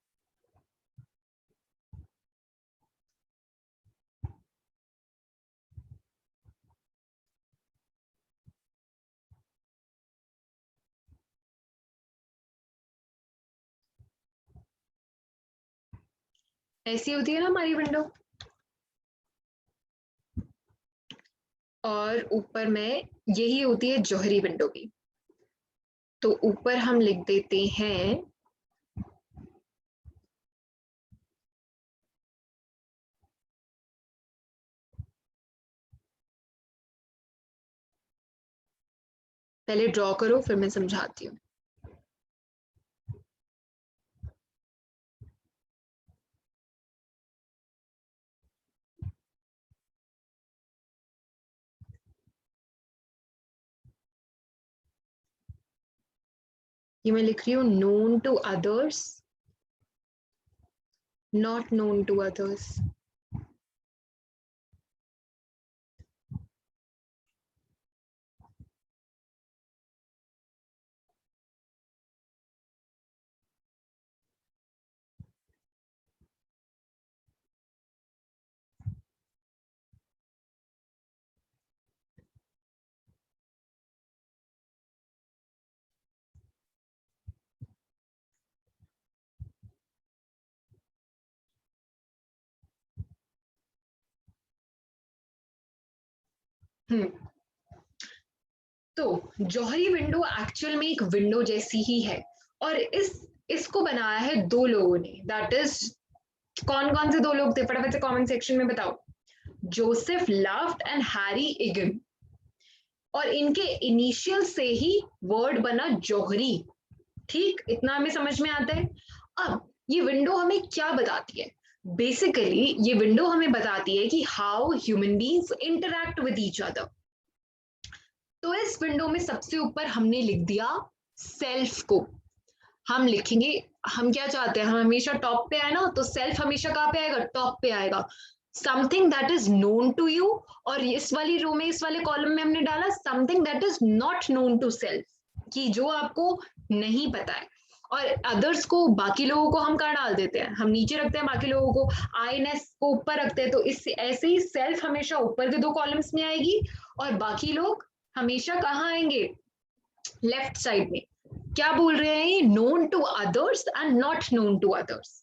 ऐसी होती है ना हमारी विंडो। और ऊपर में यही होती है जौहरी विंडो भी। तो ऊपर हम लिख देते हैं पहले ड्रॉ करो फिर मैं समझाती हूँ। ये मैं लिख रही हूँ known to others, not known to others. Hmm तो जौहरी विंडो एक्चुअल में एक विंडो जैसी ही है। और इसको बनाया है दो लोगों ने, दैट इज, कौन कौन से दो लोग थे फटाफट से कमेंट सेक्शन में बताओ। Joseph laughed and Harry eigen. और इनके इनिशियल से ही वर्ड बना जौहरी। ठीक, इतना हमें समझ में आता है। अब ये विंडो हमें क्या बताती है? बेसिकली ये विंडो हमें बताती है कि how human beings interact with each other. तो इस विंडो में सबसे ऊपर हमने लिख दिया सेल्फ को। हम लिखेंगे, हम क्या चाहते हैं, हम हमेशा टॉप पे आए ना, तो सेल्फ हमेशा कहाँ पे आएगा? टॉप पे आएगा। Something that is known to you. और इस वाली रो में, इस वाले कॉलम में हमने डाला something that is not known to self, कि जो आपको नहीं पता है। और अदर्स को, बाकी लोगों को हम कहाँ डाल देते हैं, हम नीचे रखते हैं, बाकी लोगों को आईनेस को ऊपर रखते हैं। तो इससे ऐसे ही सेल्फ हमेशा ऊपर के 2 कॉलम्स में आएगी और बाकी लोग हमेशा कहाँ आएंगे, लेफ्ट साइड में। क्या बोल रहे हैं ये, known to others and not known to others.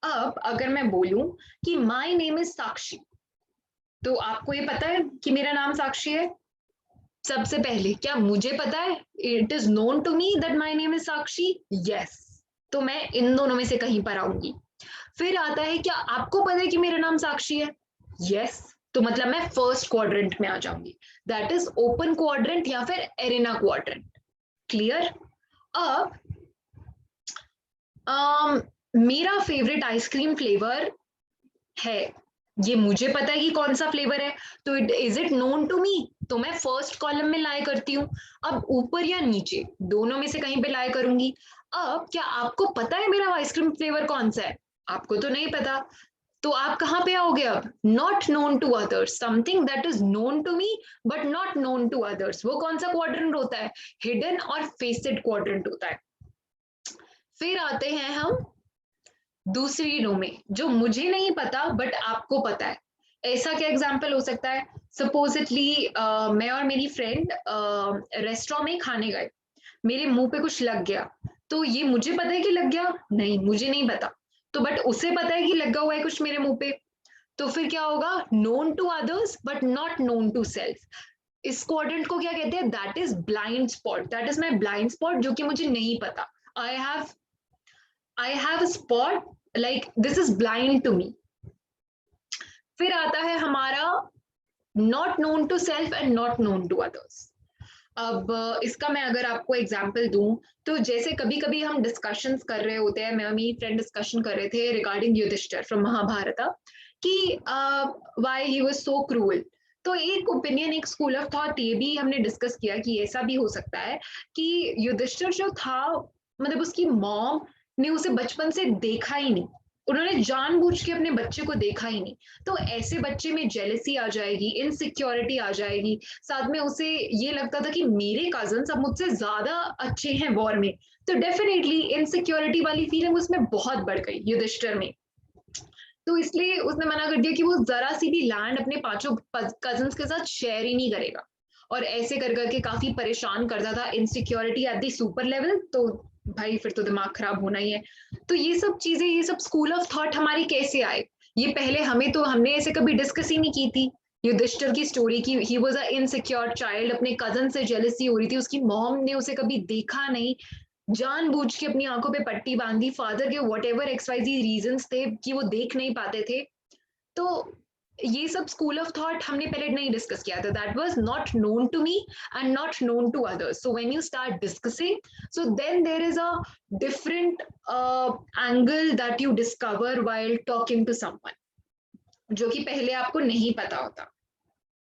अब अगर मैं बोलूं कि माय नेम इज साक्षी, तो आपको ये पता है कि मेरा नाम साक्षी है। सबसे पहले क्या मुझे पता है, it is known to me that my name is Sakshi, yes. तो मैं इन दोनों में से कहीं पर आऊंगी। फिर आता है क्या आपको पता है कि मेरा नाम साक्षी है, यस। तो मतलब मैं फर्स्ट क्वाड्रेंट में आ जाऊंगी, दैट इज ओपन क्वाड्रेंट या फिर एरिना क्वाड्रेंट। क्लियर। अब मेरा फेवरेट आइसक्रीम फ्लेवर है, ये मुझे पता है कि कौन सा फ्लेवर है, तो is it known to me, तो मैं फर्स्ट कॉलम में लाई करती हूँ। अब ऊपर या नीचे दोनों में से कहीं पे लाई करूंगी। अब क्या आपको पता है मेरा आइसक्रीम फ्लेवर कौन सा है, आपको तो नहीं पता, तो आप कहाँ पे आओगे अब, not known to others, something that is known to me but not known to others. वो कौन सा क्वाड्रेंट होता है, हिडन और फेसेड क्वाड्रेंट होता है। फिर आते हैं हम दूसरी रो में, जो मुझे नहीं पता बट आपको पता है। ऐसा क्या एग्जाम्पल हो सकता है, सपोजिटली मैं और मेरी फ्रेंड रेस्टोरेंट में खाने गए, मेरे मुंह पे कुछ लग गया, तो ये मुझे पता है कि लग गया, नहीं मुझे नहीं पता, तो बट उसे पता है कि लगा हुआ है कुछ मेरे मुंह पे। तो फिर क्या होगा, known to others but not known to self. इस क्वाड्रेंट को क्या कहते हैं, that is blind spot, that is my blind spot, जो कि मुझे नहीं पता। I have a spot like this is blind to me. फिर आता है हमारा not known to self and not known to others. अब इसका मैं अगर आपको एग्जांपल दूं, तो जैसे कभी कभी हम डिस्कशंस कर रहे होते हैं, मैं और मेरी फ्रेंड डिस्कशन कर रहे थे रिगार्डिंग युधिष्ठिर फ्रॉम महाभारत, कि why he was so cruel. तो एक ओपिनियन, एक स्कूल ऑफ थॉट ये भी हमने डिस्कस किया कि ऐसा भी हो सकता है कि युधिष्ठिर जो था, मतलब उसकी मॉम ने उसे बचपन से देखा ही नहीं, उन्होंने जानबूझ के अपने बच्चे को देखा ही नहीं। तो ऐसे बच्चे में जेलसी आ जाएगी, इनसिक्योरिटी आ जाएगी, साथ में उसे ये लगता था कि मेरे कजन अब मुझसे ज्यादा अच्छे हैं वॉर में, तो डेफिनेटली इनसिक्योरिटी वाली फीलिंग उसमें बहुत बढ़ गई युधिष्ठिर में। तो इसलिए उसने मना कर दिया कि वो जरा सी भी लैंड अपने 5 कजन्स के साथ शेयर ही नहीं करेगा, और ऐसे कर करके काफी परेशान करता था, insecurity at the super level. तो भाई फिर तो दिमाग खराब होना ही है। तो ये सब चीजें, ये सब स्कूल ऑफ थॉट हमारी कैसे आए, ये पहले हमने ऐसे कभी डिस्कस ही नहीं की थी। युधिष्ठिर की स्टोरी की, he was a insecure child, अपने कजन से जेलसी हो रही थी, उसकी मॉम ने उसे कभी देखा नहीं, जानबूझ के अपनी आंखों पे पट्टी बांधी, फादर के वट एवर एक्सवाइजी रीजंस थे कि वो देख नहीं पाते थे। तो ये सब स्कूल ऑफ थॉट हमने पहले नहीं डिस्कस किया था, that was not known to me and not known to others. So when you start discussing, so then there is a different angle that you discover while talking to someone, जो कि पहले आपको नहीं पता होता।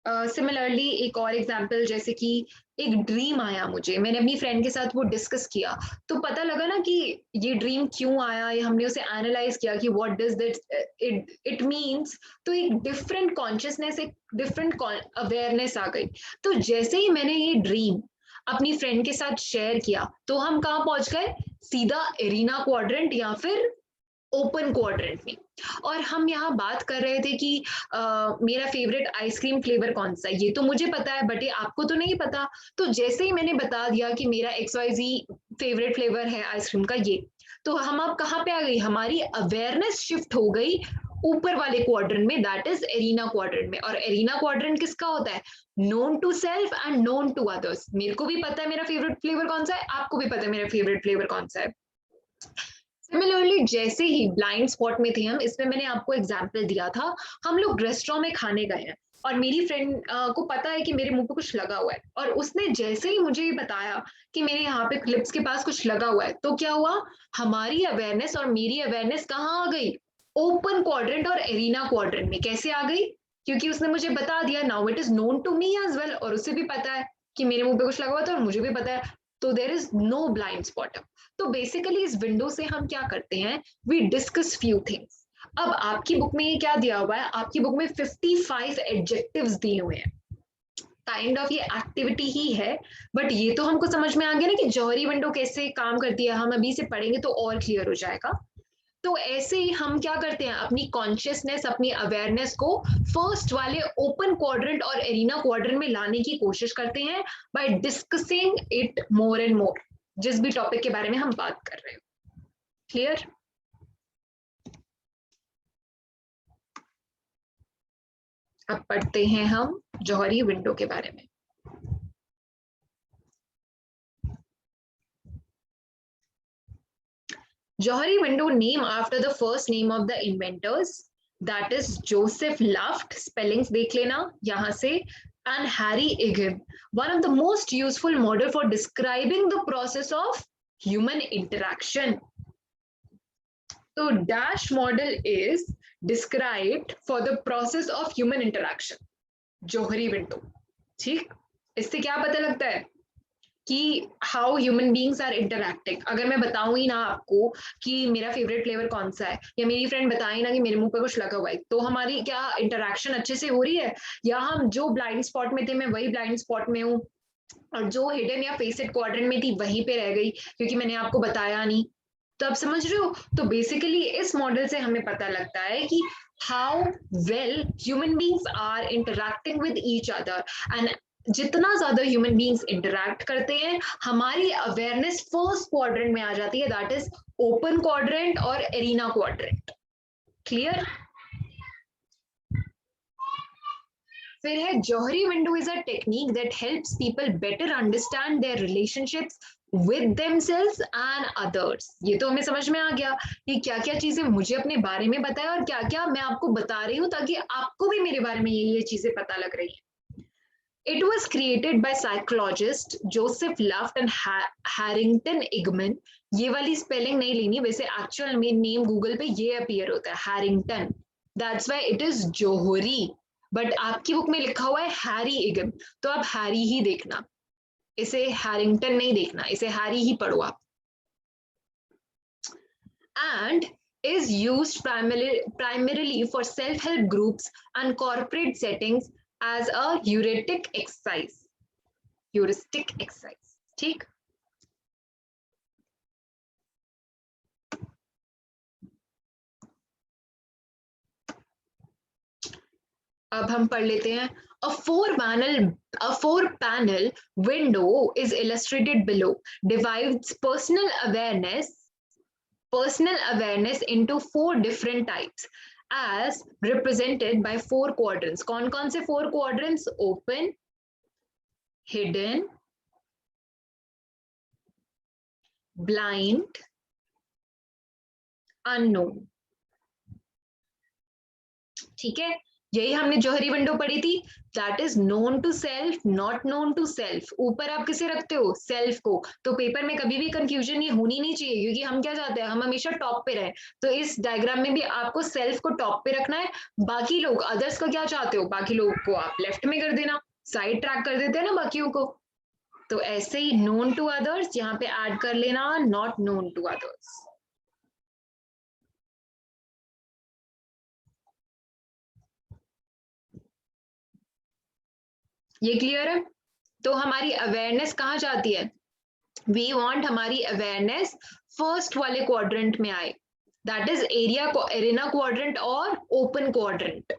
Similarly एक और example, जैसे कि एक ड्रीम आया मुझे, मैंने अपनी फ्रेंड के साथ वो डिस्कस किया, तो पता लगा ना कि ये ड्रीम क्यों आया, ये हमने उसे एनालाइज किया कि what does this it means. तो एक डिफरेंट कॉन्शियसनेस, एक डिफरेंट अवेयरनेस आ गई। तो जैसे ही मैंने ये ड्रीम अपनी फ्रेंड के साथ शेयर किया, तो हम कहाँ पहुंच गए, सीधा एरिना क्वाड्रेंट या फिर ओपन क्वाड्रेंट में। और हम यहाँ बात कर रहे थे कि मेरा फेवरेट आइसक्रीम फ्लेवर कौन सा है, ये तो मुझे पता है बट ये आपको तो नहीं पता। तो जैसे ही मैंने बता दिया कि मेरा XYZ फेवरेट फ्लेवर है आइसक्रीम का ये, तो हम अब कहाँ पे आ गई, हमारी अवेयरनेस शिफ्ट हो गई ऊपर वाले क्वाड्रेंट में, दैट इज एरिना क्वाड्रेंट में। और एरिना क्वाड्रेंट किसका होता है, known to self and known to others. मेरे को भी पता है मेरा फेवरेट फ्लेवर कौन सा है, आपको भी पता है मेरा फेवरेट फ्लेवर कौन सा है। सिमिलरली जैसे ही ब्लाइंड स्पॉट में थे हम, इसमें मैंने आपको एग्जाम्पल दिया था, हम लोग रेस्टोरेंट में खाने गए हैं और मेरी फ्रेंड को पता है कि मेरे मुंह पे कुछ लगा हुआ है, और उसने जैसे ही मुझे ये बताया कि मेरे यहाँ पे लिप्स के पास कुछ लगा हुआ है, तो क्या हुआ, हमारी अवेयरनेस और मेरी अवेयरनेस कहाँ आ गई, ओपन क्वाड्रेंट और एरिना क्वाड्रेंट में। कैसे आ गई, क्योंकि उसने मुझे बता दिया, now it is known to me as well, और उसे भी पता है कि मेरे मुंह पे कुछ लगा हुआ था और मुझे भी पता है, तो there is no blind spot. तो बेसिकली इस विंडो से हम क्या करते हैं, वी डिस्कस फ्यू थिंग्स। अब आपकी बुक में ये क्या दिया हुआ है, आपकी बुक में 55 एडजेक्टिव्स दिए हुए हैं, काइंड ऑफ ये एक्टिविटी ही है, बट ये तो हमको समझ में आ गया ना कि जौहरी विंडो कैसे काम करती है, हम अभी से पढ़ेंगे तो और क्लियर हो जाएगा। तो ऐसे ही हम क्या करते हैं, अपनी कॉन्शियसनेस, अपनी अवेयरनेस को फर्स्ट वाले ओपन क्वाड्रेंट और एरिना क्वाड्रेंट में लाने की कोशिश करते हैं by discussing it more and more, जिस भी टॉपिक के बारे में हम बात कर रहे हो। क्लियर? अब पढ़ते हैं हम जौहरी विंडो के बारे में। Johari window name after the first name of the inventors, that is Joseph Luft, spellings देख लेना यहाँ से, and Harry Igib, one of the most useful model for describing the process of human interaction. So dash model is described for the process of human interaction. Johari window, ठीक? इससे क्या पता लगता है कि how human beings are interacting. अगर मैं बताऊं ही ना आपको कि मेरा फेवरेट फ्लेवर कौन सा है, या मेरी फ्रेंड बताए ना कि मेरे मुंह पे कुछ लगा हुआ है, तो हमारी क्या इंटरैक्शन अच्छे से हो रही है, या हम जो ब्लाइंड स्पॉट में थे मैं वही ब्लाइंड स्पॉट में हूँ, और जो हिडन या फेसेड क्वाड्रेंट में थी वहीं पे रह गई क्योंकि मैंने आपको बताया नहीं। तो आप समझ रहे हो? तो बेसिकली इस मॉडल से हमें पता लगता है कि how well human beings are interacting with each other, and जितना ज्यादा ह्यूमन बींग्स इंटरैक्ट करते हैं हमारी अवेयरनेस फर्स्ट क्वाड्रेंट में आ जाती है, दैट इज ओपन क्वाड्रेंट और एरिना क्वाड्रेंट। क्लियर? फिर है Johari window is a technique that helps people better understand their relationships with themselves and others। ये तो हमें समझ में आ गया कि क्या क्या चीजें मुझे अपने बारे में बताया और क्या क्या मैं आपको बता रही हूँ ताकि आपको भी मेरे बारे में ये चीजें पता लग रही है। It was created by psychologist Joseph Luft and Harrington Igman। ये वाली स्पेलिंग नहीं लेनी, वैसे एक्चुअल में नेम गूगल पे ये अपीयर होता है Harrington, that's why it is Johari, but आपकी बुक में लिखा हुआ है हैरी इगम, तो आप हैरी ही देखना, इसे हैरिंगटन नहीं देखना, इसे हैरी ही पढ़ो आप। And is used primarily for self-help groups and corporate settings as a heuristic exercise। heuristic exercise, ठीक? अब हम पढ़ लेते हैं। A four panel window is illustrated below, divides personal awareness into four different types as represented by four quadrants। कौन कौन से four quadrants? Open, hidden, blind, unknown। ठीक है, यही हमने जौहरी विंडो पढ़ी थी, that is known to self, not known to self. ऊपर आप किसे रखते हो? सेल्फ को। तो पेपर में कभी भी कंफ्यूजन ये होनी नहीं चाहिए, क्योंकि हम क्या चाहते हैं, हम हमेशा टॉप पे रहे। तो इस डायग्राम में भी आपको सेल्फ को टॉप पे रखना है, बाकी लोग अदर्स का क्या चाहते हो, बाकी लोग को आप लेफ्ट में कर देना, साइड ट्रैक कर देते हैं ना बाकियों को। तो ऐसे ही नोन टू अदर्स यहाँ पे ऐड कर लेना, नॉट नोन टू अदर्स। ये क्लियर है? तो हमारी अवेयरनेस कहाँ जाती है? वी वांट हमारी अवेयरनेस फर्स्ट वाले क्वाड्रेंट में आए, दैट इज एरिना क्वाड्रेंट और ओपन क्वाड्रेंट।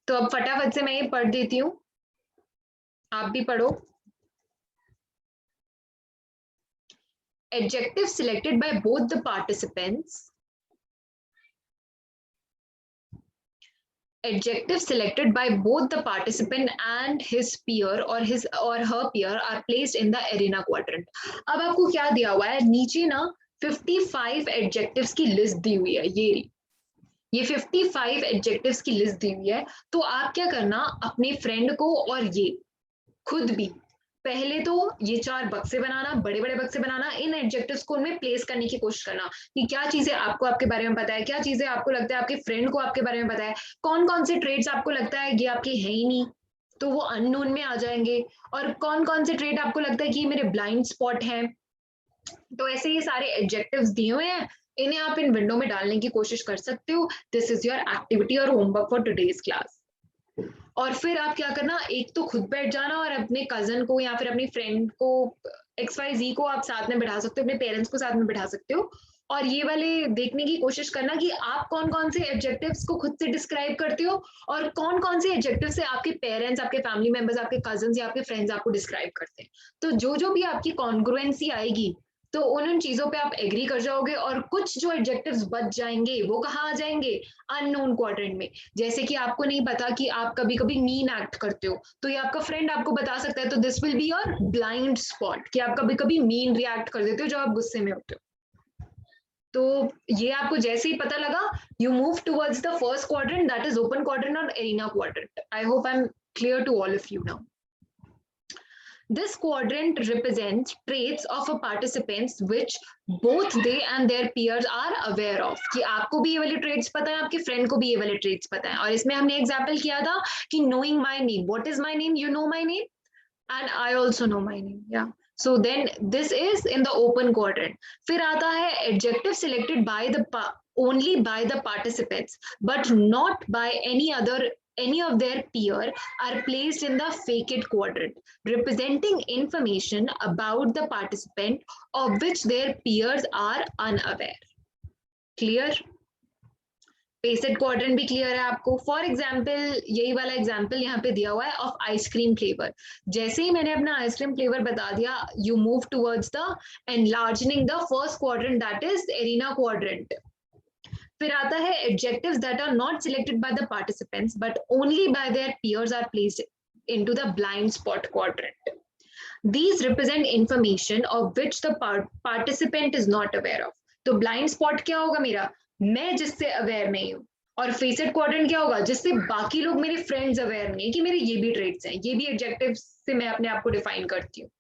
तो अब फटाफट से मैं ये पढ़ देती हूँ, आप भी पढ़ो। Adjective selected by both the participants, adjectives selected by both the participant and his peer or his or her peer are placed in the arena quadrant। अब आपको क्या दिया हुआ है नीचे ना, 55 एडजेक्टिव्स की लिस्ट दी हुई है, ये 55 एडजेक्टिव्स की लिस्ट दी हुई है। तो आप क्या करना, अपने फ्रेंड को और ये खुद भी पहले तो ये 4 बक्से बनाना, बड़े बड़े बक्से बनाना, इन एडजेक्टिव्स को उनमें प्लेस करने की कोशिश करना कि क्या चीजें आपको आपके बारे में पता है, क्या चीजें आपको लगता है आपके फ्रेंड को आपके बारे में पता है, कौन कौन से ट्रेड्स आपको लगता है ये आपके है ही नहीं तो वो अननोन में आ जाएंगे, और कौन कौन से ट्रेड आपको लगता है कि मेरे ब्लाइंड स्पॉट है। तो ऐसे ये सारे एडजेक्टिव्स दिए हुए हैं, इन्हें आप इन विंडो में डालने की कोशिश कर सकते हो। दिस इज योर एक्टिविटी और होमवर्क फॉर टुडेज क्लास। और फिर आप क्या करना, एक तो खुद बैठ जाना और अपने कजन को या फिर अपनी फ्रेंड को XYZ को आप साथ में बिठा सकते हो, अपने पेरेंट्स को साथ में बिठा सकते हो, और ये वाले देखने की कोशिश करना कि आप कौन कौन से एडजेक्टिव्स को खुद से डिस्क्राइब करते हो और कौन कौन से एडजेक्टिव से आपके पेरेंट्स, आपके फैमिली मेंबर्स, आपके कजन्स या आपके फ्रेंड्स आपको डिस्क्राइब करते हैं। तो जो जो भी आपकी कॉन्ग्रुएंसी आएगी तो उन चीजों पे आप एग्री कर जाओगे, और कुछ जो एडजेक्टिव्स बच जाएंगे वो कहाँ आ जाएंगे, अननोन क्वाड्रेंट में। जैसे कि आपको नहीं पता कि आप कभी कभी मीन एक्ट करते हो, तो ये आपका फ्रेंड आपको बता सकता है, तो this will be your blind spot कि आप कभी कभी मीन रिएक्ट कर देते हो जब आप गुस्से में होते हो। तो ये आपको जैसे ही पता लगा, you move towards the first quadrant, that is open quadrant और arena quadrant. I hope I am clear to all of you now. This quadrant represents traits of a participants which both they and their peers are aware of. कि आपको भी ये वाले traits पता है, आपके friend को भी ये वाले traits पता है, और इसमें हमने example किया था कि knowing my name. What is my name? You know my name, and I also know my name. Yeah. So then this is in the open quadrant. फिर आता है adjective selected by the only by the participants, but not by any of their peer, are placed in the fake it quadrant, representing information about the participant of which their peers are unaware. Clear? Facet quadrant भी clear है आपको. For example यही वाला example यहाँ पे दिया हुआ है ऑफ आइसक्रीम फ्लेवर. जैसे ही मैंने अपना आइसक्रीम फ्लेवर बता दिया, you move towards the enlarging the first quadrant, that is arena quadrant. फिर आता है adjectives that are not selected by the participants but only by their peers are placed into the blind spot quadrant. These represent information of which the participant is not aware of. तो blind spot क्या होगा मेरा, मैं जिससे aware नहीं हूँ. और facet quadrant क्या होगा, जिससे बाकी लोग मेरे फ्रेंड्स अवेयर नहीं है कि मेरे ये भी ट्रेट्स हैं. ये भी एडजेक्टिव्स से मैं अपने आप को डिफाइन करती हूँ.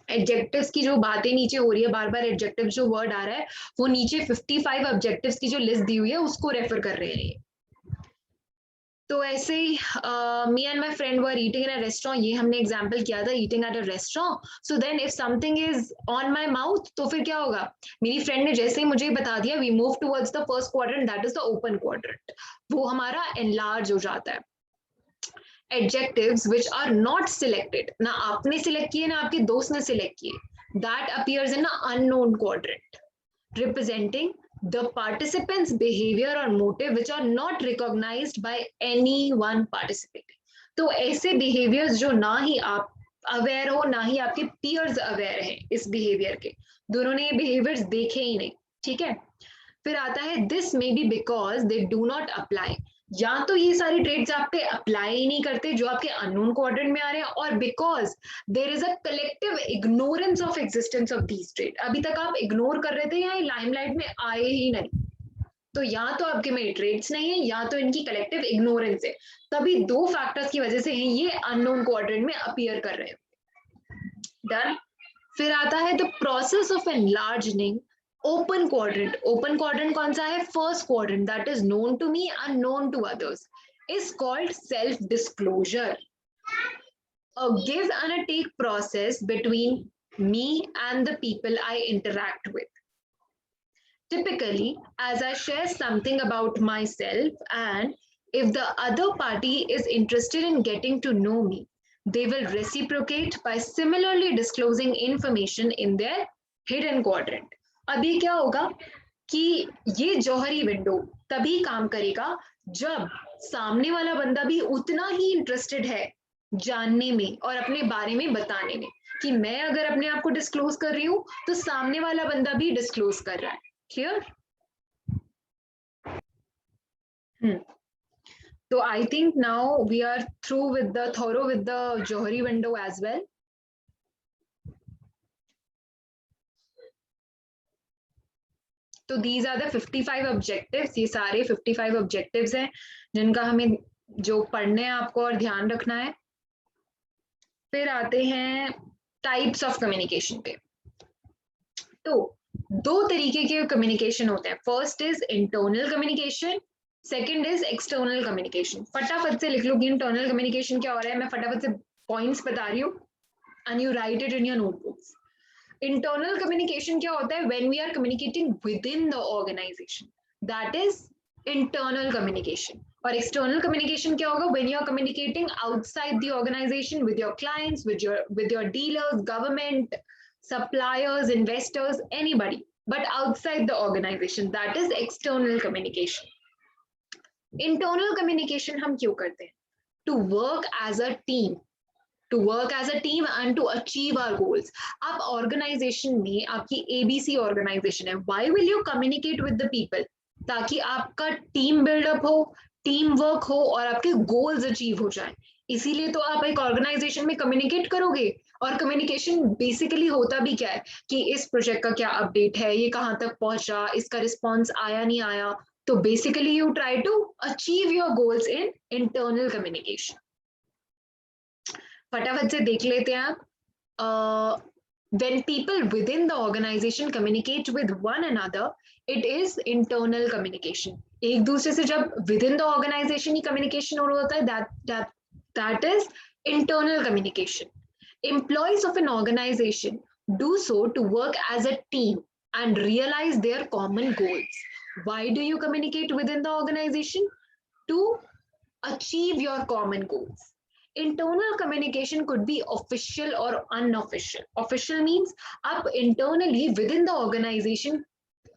एडजेक्टिव्स की जो बातें नीचे हो रही है, बार बार एडजेक्टिव जो वर्ड आ रहा है, वो नीचे 55 ऑब्जेक्टिव्स की जो लिस्ट दी हुई है उसको रेफर कर रहे हैं. तो ऐसे ही me and my friend were eating in a restaurant, ये हमने एग्जांपल किया था, eating at a restaurant. So then if something is on my mouth, तो फिर क्या होगा, मेरी फ्रेंड ने जैसे ही मुझे बता दिया, we move towards the first quadrant, that is the open quadrant. वो हमारा एनलार्ज हो जाता है. Adjectives which are not selected, ना आपने सिलेक्ट किए ना आपके दोस्त ने सिलेक्ट किए, that appears in an unknown quadrant, representing the participants behavior or motive which are not recognized by anyone participating. तो ऐसे behaviors जो ना ही आप अवेयर हो ना ही आपके peers अवेयर हैं इस behavior के, दोनों ने ये behaviors देखे ही नहीं. ठीक है. फिर आता है this may be because they do not apply. या तो ये सारी ट्रेड्स आप पे अप्लाई ही नहीं करते जो आपके अननोन क्वाड्रेंट में आ रहे हैं, और because there is a collective ignorance of existence of these trade. अभी तक आप इग्नोर कर रहे थे या लाइमलाइट में आए ही नहीं. तो या तो आपके में ट्रेड्स नहीं है या तो इनकी कलेक्टिव इग्नोरेंस है. तभी दो फैक्टर्स की वजह से ही ये अननोन क्वाड्रेंट में अपीयर कर रहे हैं. डन. फिर आता है the process of enlarging open quadrant. Open quadrant कौन सा है, first quadrant, that is known to me unknown to others, is called self disclosure. A give and a take process between me and the people I interact with. Typically, as I share something about myself, and if the other party is interested in getting to know me, they will reciprocate by similarly disclosing information in their hidden quadrant. अभी क्या होगा कि ये जौहरी window तभी काम करेगा जब सामने वाला बंदा भी उतना ही इंटरेस्टेड है जानने में और अपने बारे में बताने में, कि मैं अगर अपने आप को डिस्क्लोज कर रही हूं तो सामने वाला बंदा भी डिस्क्लोज कर रहा है. क्लियर? तो I think now we are through with the thorough with the Johari window as well. तो दीज आर द 55 ऑब्जेक्टिव्स. ये सारे 55 ऑब्जेक्टिव्स हैं जिनका हमें जो पढ़ने हैं आपको और ध्यान रखना है. फिर आते हैं टाइप्स ऑफ कम्युनिकेशन पे. तो दो तरीके के कम्युनिकेशन होते हैं. First is internal communication, second is external communication. फटाफट से लिख लो कि इंटरनल कम्युनिकेशन क्या हो रहा है. मैं फटाफट से पॉइंट्स बता रही हूँ and you right it in your notebooks. Internal communication क्या होता है, when we are communicating within the organization, that is internal communication. और एक्सटर्नल कम्युनिकेशन क्या होगा? When you are communicating outside the organisation with your clients, with your dealers, government, suppliers, investors, anybody, but outside the organization, that is external communication. Internal communication हम क्यों करते हैं? To work as a team, to work as a team and to achieve our goals. आप organization में, आपकी ABC organization है, why will you communicate with the people? ताकि आपका team build up हो, team work हो और आपके goals achieve हो जाए. इसीलिए तो आप एक ऑर्गेनाइजेशन में कम्युनिकेट करोगे. और कम्युनिकेशन बेसिकली होता भी क्या है कि इस प्रोजेक्ट का क्या अपडेट है, ये कहाँ तक पहुंचा, इसका रिस्पॉन्स आया नहीं आया. तो basically you try to achieve your goals in internal communication. फटाफट से देख लेते हैं आप. when people within the organization communicate with one another, it is internal communication. एक दूसरे से जब within the organization he communication हो रहा होता है, that is internal communication. Employees of an organization do so to work as a team and realize their common goals. Why do you communicate within the organization? To achieve your common goals. Internal communication could be official or unofficial. Official means आप internally within the organization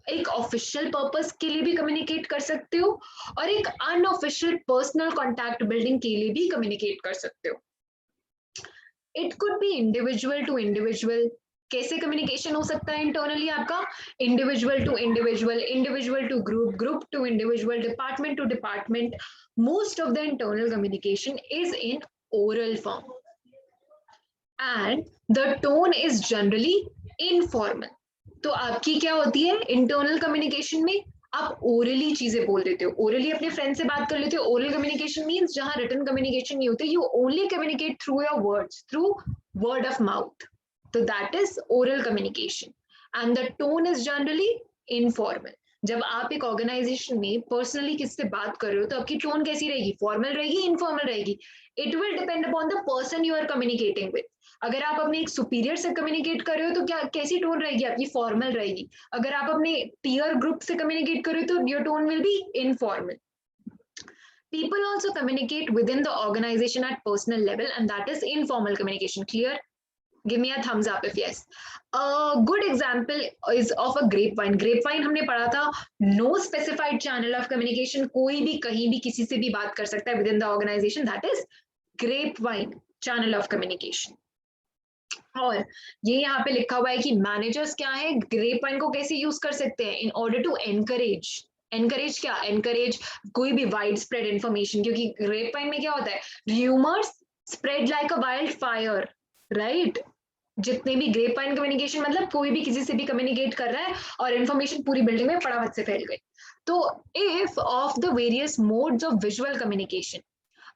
एक official purpose के लिए भी communicate कर सकते हो और एक अनऑफिशियल पर्सनल कॉन्टैक्ट बिल्डिंग के लिए भी कम्युनिकेट कर सकते हो. It could be individual to individual. कैसे कम्युनिकेशन हो सकता है इंटरनली आपका? Individual to individual, individual to group, group to individual, department to department. Most of the internal communication is in oral form and the tone is generally informal. तो आपकी क्या होती है इंटरनल कम्युनिकेशन में? आप ओरली चीजें बोल देते हो, ओरली अपने फ्रेंड से बात कर लेते हो. ओरल कम्युनिकेशन मींस जहां रिटन कम्युनिकेशन नहीं होती, you only communicate through your words, through word of mouth. तो that is oral communication and the tone is generally informal. जब आप एक ऑर्गेनाइजेशन में पर्सनली किससे बात कर रहे हो तो आपकी टोन कैसी रहेगी? फॉर्मल रहेगी, इनफॉर्मल रहेगी? It will depend upon the person you are communicating with. अगर आप अपने एक सुपीरियर से कम्युनिकेट कर रहे हो तो क्या कैसी टोन रहेगी आपकी? फॉर्मल रहेगी. अगर आप अपने पीयर ग्रुप से कम्युनिकेट कर रहे हो तो your tone will be informal. People also communicate within the organization at personal level and that is informal communication. Clear? Give me a thumbs up if yes. A good example is of a grapevine. Grapevine हमने पढ़ा था, no specified channel of communication. कोई भी कहीं भी किसी से भी बात कर सकता है within the organization. That is grapevine, channel of communication. और ये यहाँ पे लिखा हुआ है कि मैनेजर्स क्या है, ग्रेपवाइन को कैसे यूज कर सकते हैं in order to encourage. Encourage क्या? एनकरेज कोई भी वाइड स्प्रेड इन्फॉर्मेशन. क्योंकि ग्रेपवाइन में क्या होता है? Rumours spread like a wildfire, right? जितने भी ग्रेपवाइन कम्युनिकेशन मतलब कोई भी किसी से भी कम्युनिकेट कर रहा है और इन्फॉर्मेशन पूरी बिल्डिंग में फटाफट से फैल गई. तो if of the various modes of visual communication,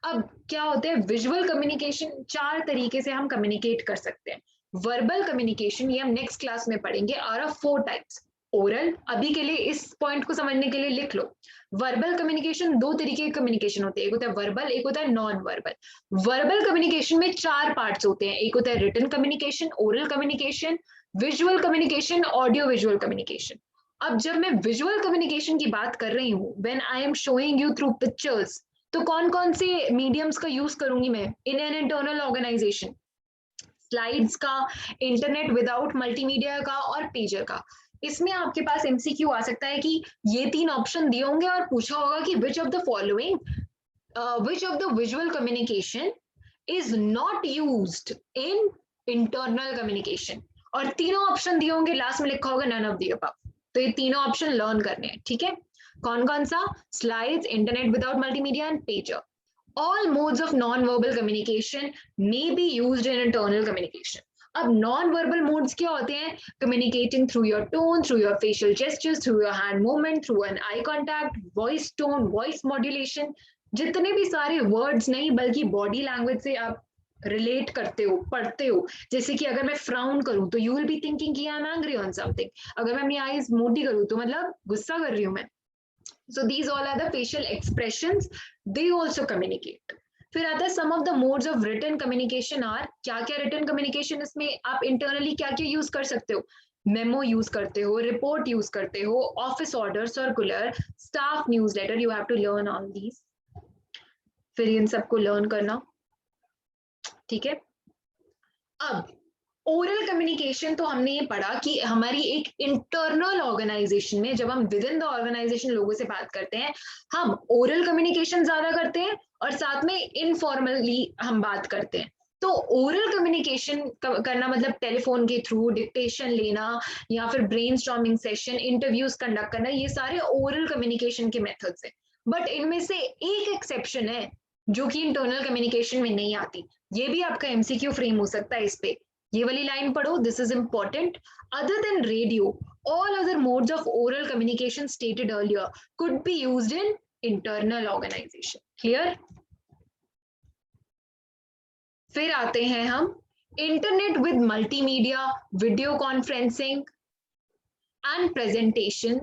अब क्या होता है विजुअल कम्युनिकेशन? 4 तरीके से हम कम्युनिकेट कर सकते हैं. वर्बल कम्युनिकेशन, ये हम नेक्स्ट क्लास में पढ़ेंगे, आर ऑफ 4 टाइप्स. ओरल, अभी के लिए इस पॉइंट को समझने के लिए लिख लो. वर्बल कम्युनिकेशन 2 तरीके के कम्युनिकेशन होते हैं, एक होता है वर्बल, एक होता है नॉन वर्बल. वर्बल कम्युनिकेशन में 4 पार्ट्स होते हैं. एक होता है written communication, oral communication, visual communication, audio visual communication. अब जब मैं विजुअल कम्युनिकेशन की बात कर रही हूँ, when I am showing you through pictures, तो कौन कौन से मीडियम्स का यूज करूंगी मैं in an internal organisation? Slides का, इंटरनेट विदाउट मल्टीमीडिया का और पेजर का. इसमें आपके पास एमसीक्यू आ सकता है कि ये 3 ऑप्शन दिए होंगे और पूछा होगा कि which of the following, which of the visual communication is not used in internal communication. और तीनों ऑप्शन दिए होंगे, लास्ट में लिखा होगा नन ऑफ द अबव. तो ये तीनों ऑप्शन लर्न करने हैं, ठीक है? कौन कौन सा? Slides, internet without multimedia and pager. All modes of non-verbal communication may be used in internal communication. अब non-verbal modes क्या होते हैं? Communicating through your tone, through your facial gestures, through your hand movement, through an eye contact, voice tone, voice modulation. जितने भी सारे words नहीं बल्कि body language से आप रिलेट करते हो, पढ़ते हो. जैसे कि अगर मैं फ्राउन करूं तो यू विल बी थिंकिंग कि I am angry on something. अगर मैं अपनी आईज मोटी करूं तो मतलब गुस्सा कर रही हूं मैं. So these all are the facial expressions. They also communicate. फिर आता है some of the modes of written communication are, क्या क्या written communication इसमें आप internally क्या क्या use कर सकते हो? Memo use करते हो, report use करते हो, office order, circular, staff newsletter. You have to learn all these. फिर इन सबको लर्न करना, ठीक है। अब ओरल कम्युनिकेशन तो हमने ये पढ़ा कि हमारी एक इंटरनल ऑर्गेनाइजेशन में जब हम विद इन द ऑर्गेनाइजेशन लोगों से बात करते हैं, हम ओरल कम्युनिकेशन ज्यादा करते हैं और साथ में इनफॉर्मली हम बात करते हैं। तो ओरल कम्युनिकेशन करना मतलब टेलीफोन के थ्रू डिक्टेशन लेना या फिर ब्रेनस्टॉर्मिंग सेशन, इंटरव्यूज कंडक्ट करना, ये सारे ओरल कम्युनिकेशन के मेथड्स हैं। बट इनमें से एक एक्सेप्शन है जो कि इंटरनल कम्युनिकेशन में नहीं आती। ये भी आपका एमसीक्यू फ्रेम हो सकता है इस पे। ये वाली लाइन पढ़ो, this is important. Other than radio, all other modes of oral communication stated earlier could be used in internal organization. Clear? फिर आते हैं हम internet with multimedia, video conferencing and presentation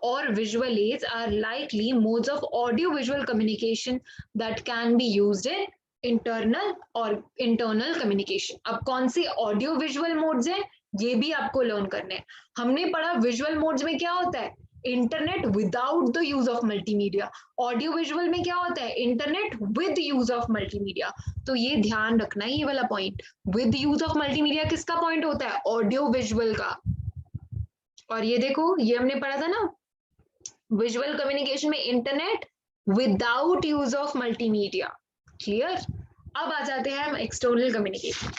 or visual aids are likely modes of audio visual communication that can be used in internal और internal communication. अब कौन से audio visual modes हैं ये भी आपको लर्न करने हैं। हमने पढ़ा विजुअल मोड्स में क्या होता है, internet without the use of multimedia. Audio visual में क्या होता है, internet with use of multimedia. तो ये ध्यान रखना है, ये वाला point, with use of multimedia किसका पॉइंट होता है, ऑडियो विजुअल का। और ये देखो, ये हमने पढ़ा था ना, विजुअल कम्युनिकेशन में internet without use of multimedia. Clear? अब आ जाते हैं हम एक्सटर्नल कम्युनिकेशन।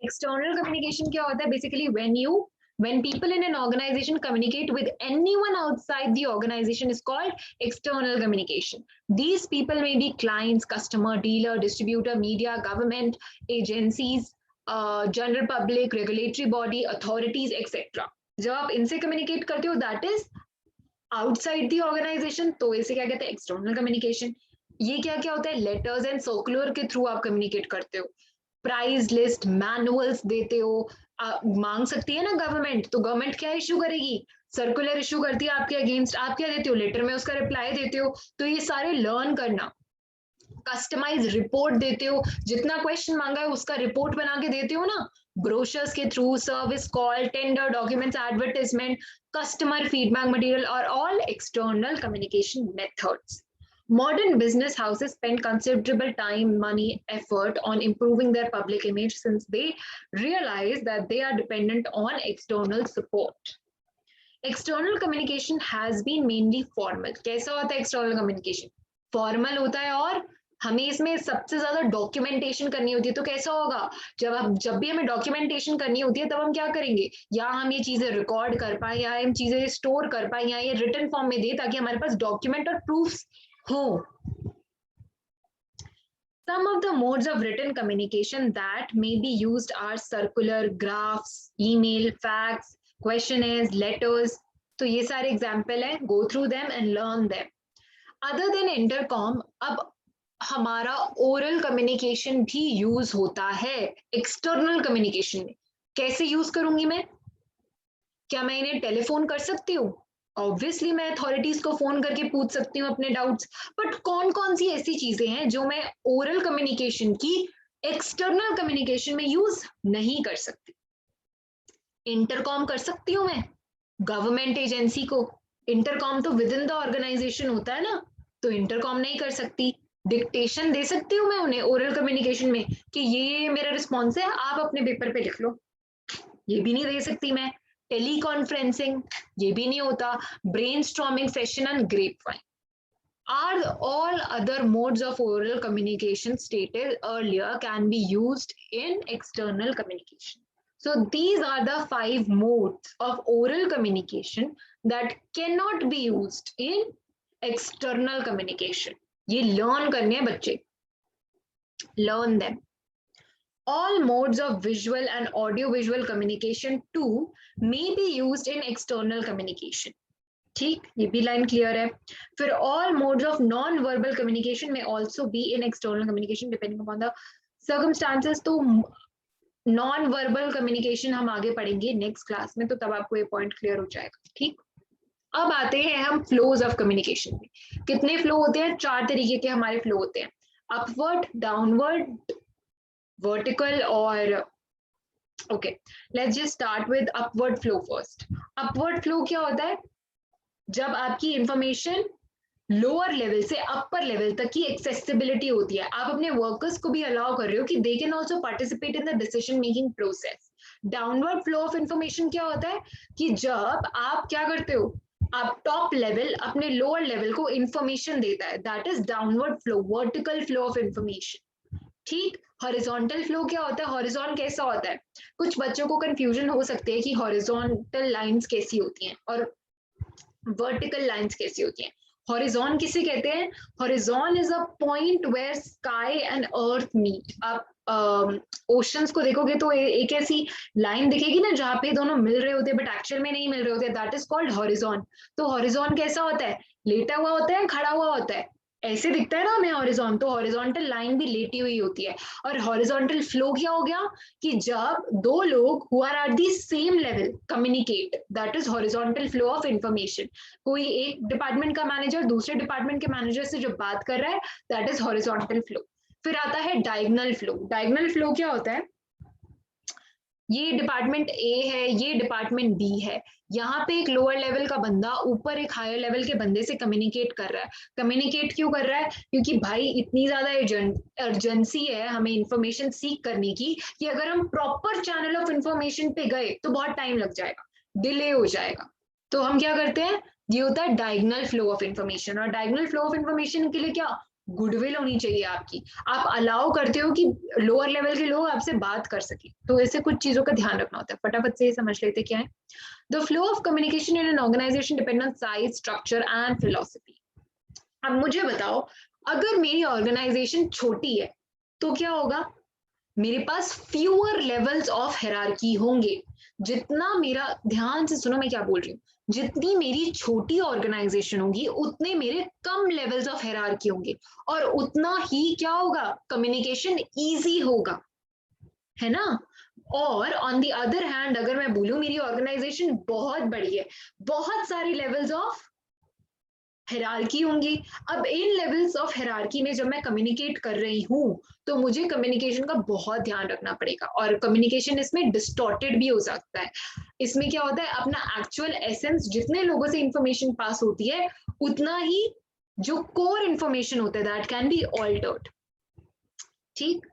एक्सटर्नल कम्युनिकेशन क्या होता है, basically when people in an organization communicate with anyone outside the organization is called external communication. These people may be clients, customer, dealer, distributor, media, government agencies, general public, regulatory body, authorities, etc. जब आप इनसे communicate करते हो that is outside the organisation, तो इसे क्या कहते हैं, एक्सटर्नल कम्युनिकेशन। ये क्या क्या होता है, लेटर्स एंड सर्कुलर के थ्रू आप कम्युनिकेट करते हो, प्राइस लिस्ट, मैनुअल्स देते हो, मांग सकती है ना गवर्नमेंट, तो गवर्नमेंट क्या इश्यू करेगी, सर्कुलर इश्यू करती है आपके अगेंस्ट, आप क्या देते हो, लेटर में उसका रिप्लाई देते हो। तो ये सारे लर्न करना, कस्टमाइज रिपोर्ट देते हो, जितना क्वेश्चन मांगा है उसका रिपोर्ट बना के देते हो ना, ब्रोशर्स के थ्रू, service call, tender, documents, advertisement, customer feedback material are all external communication methods. Modern business houses spend considerable time, money, effort on improving their public image since they realize that they are dependent on external support. External communication has been mainly formal. कैसा होता है external communication? Formal होता है और हमें इसमें सबसे ज्यादा डॉक्यूमेंटेशन करनी होती है। तो कैसा होगा, जब भी हमें डॉक्यूमेंटेशन करनी होती है तब हम क्या करेंगे, या हम ये चीजें रिकॉर्ड कर पाए, या हम चीजें स्टोर कर पाए, या ये रिटन फॉर्म में दे, ताकि हमारे पास डॉक्यूमेंट और प्रूफ्स हो। Some of the modes of written communication that may be used are circular, graphs, email, fax, questionnaires, letters. तो ये सारे एग्जाम्पल हैं, go through them and learn them. Other than intercom, अब हमारा ओरल कम्युनिकेशन भी use होता है external communication में। कैसे यूज करूंगी मैं, क्या मैं इन्हें टेलीफोन कर सकती हूँ, ऑब्वियसली मैं अथॉरिटीज को फोन करके पूछ सकती हूँ अपने डाउट्स, बट कौन कौन सी ऐसी चीजें हैं जो मैं ओरल कम्युनिकेशन की एक्सटर्नल कम्युनिकेशन में यूज नहीं कर सकती। इंटरकॉम कर सकती हूँ मैं गवर्नमेंट एजेंसी को, इंटरकॉम तो विद इन द ऑर्गेनाइजेशन होता है ना, तो इंटरकॉम नहीं कर सकती। डिक्टेशन दे सकती हूँ मैं उन्हें ओरल कम्युनिकेशन में कि ये मेरा रिस्पॉन्स है, आप अपने पेपर पे लिख लो, ये भी नहीं दे सकती मैं। टेली कॉन्फ्रेंसिंग, ये भी नहीं होता। Brainstorming session and grapevine are all other modes of oral communication stated earlier can be used in external communication. So these are the 5 modes of oral communication that cannot be used in external communication. ये learn करने हैं बच्चे, learn them. All modes of visual and audio visual communication too may be used in external communication. ठीक, ये भी line clear है। फिर all modes of non verbal communication में also be in external communication depending upon the circumstances. तो non verbal communication हम आगे पढ़ेंगे नेक्स्ट क्लास में, तो तब आपको ये पॉइंट क्लियर हो जाएगा। ठीक, अब आते हैं हम फ्लोज ऑफ कम्युनिकेशन में। कितने फ्लो होते हैं, 4 तरीके के हमारे फ्लो होते हैं, अपवर्ड, डाउनवर्ड, वर्टिकल और okay. Let's just start with upward flow first. Upward flow क्या होता है, जब आपकी इंफॉर्मेशन लोअर लेवल से अपर लेवल तक की एक्सेसिबिलिटी होती है। आप अपने वर्कर्स को भी अलाउ कर रहे हो कि they can also participate in the decision making process. Downward flow of information क्या होता है कि जब आप क्या करते हो, आप टॉप लेवल अपने लोअर लेवल को इंफॉर्मेशन देता है, that is downward flow, vertical flow of information. ठीक। हॉरिजॉन्टल फ्लो क्या होता है, हॉरिजॉन कैसा होता है, कुछ बच्चों को कंफ्यूजन हो सकती है कि हॉरिजॉन्टल लाइंस कैसी होती हैं और वर्टिकल लाइंस कैसी होती हैं। हॉरिजॉन किसे कहते हैं, horizon is a point where sky and earth meet. आप ओशंस को देखोगे तो एक ऐसी लाइन दिखेगी ना जहाँ पे दोनों मिल रहे होते हैं बट एक्चुअल में नहीं मिल रहे होते, दैट इज कॉल्ड हॉरिजॉन। तो हॉरिजॉन कैसा होता है, लेटा हुआ होता है, खड़ा हुआ होता है, ऐसे दिखता है ना हमें हॉरिजॉन, तो हॉरिजॉन्टल लाइन भी लेटी हुई होती है। और हॉरिजॉन्टल फ्लो क्या हो गया कि जब दो लोग who are at the same level communicate, that is horizontal flow of information. कोई एक डिपार्टमेंट का मैनेजर दूसरे डिपार्टमेंट के मैनेजर से जब बात कर रहा है, दैट इज हॉरिजॉन्टल फ्लो। फिर आता है डायगोनल फ्लो। डायगोनल फ्लो क्या होता है, ये डिपार्टमेंट ए है, ये डिपार्टमेंट बी है, यहाँ पे एक लोअर लेवल का बंदा ऊपर एक हायर लेवल के बंदे से कम्युनिकेट कर रहा है। कम्युनिकेट क्यों कर रहा है, क्योंकि भाई इतनी ज्यादा अर्जेंसी है हमें इंफॉर्मेशन सीख करने की कि अगर हम प्रॉपर चैनल ऑफ इंफॉर्मेशन पे गए तो बहुत टाइम लग जाएगा, डिले हो जाएगा। तो हम क्या करते हैं, ये होता है डायगोनल फ्लो ऑफ इंफॉर्मेशन। और डायगोनल फ्लो ऑफ इंफॉर्मेशन के लिए क्या, गुडविल होनी चाहिए आपकी, आप अलाउ करते हो कि लोअर लेवल के लोग आपसे बात कर सके। तो ऐसे कुछ चीजों का ध्यान रखना होता है। फटाफट से ये समझ लेते क्या है। The flow of communication in an organisation depend on size, structure and philosophy. अब मुझे बताओ, अगर मेरी ऑर्गेनाइजेशन छोटी है तो क्या होगा, मेरे पास फ्यूअर लेवल्स ऑफ हायरार्की होंगे। जितना मेरा, ध्यान से सुनो मैं क्या बोल रही हूँ, जितनी मेरी छोटी ऑर्गेनाइजेशन होगी उतने मेरे कम लेवल्स ऑफ हायरार्की होंगे, और उतना ही क्या होगा, कम्युनिकेशन इजी होगा, है ना। और ऑन द अदर हैंड अगर मैं बोलूं मेरी ऑर्गेनाइजेशन बहुत बड़ी है, बहुत सारे लेवल्स ऑफ हायरार्की होंगी। अब इन लेवल्स ऑफ हायरार्की में जब मैं कम्युनिकेट कर रही हूँ तो मुझे कम्युनिकेशन का बहुत ध्यान रखना पड़ेगा, और कम्युनिकेशन इसमें डिस्टॉर्टेड भी हो सकता है। इसमें क्या होता है, अपना एक्चुअल एसेंस, जितने लोगों से इंफॉर्मेशन पास होती है उतना ही जो कोर इंफॉर्मेशन होता है दैट कैन बी ऑल्टर्ड। ठीक।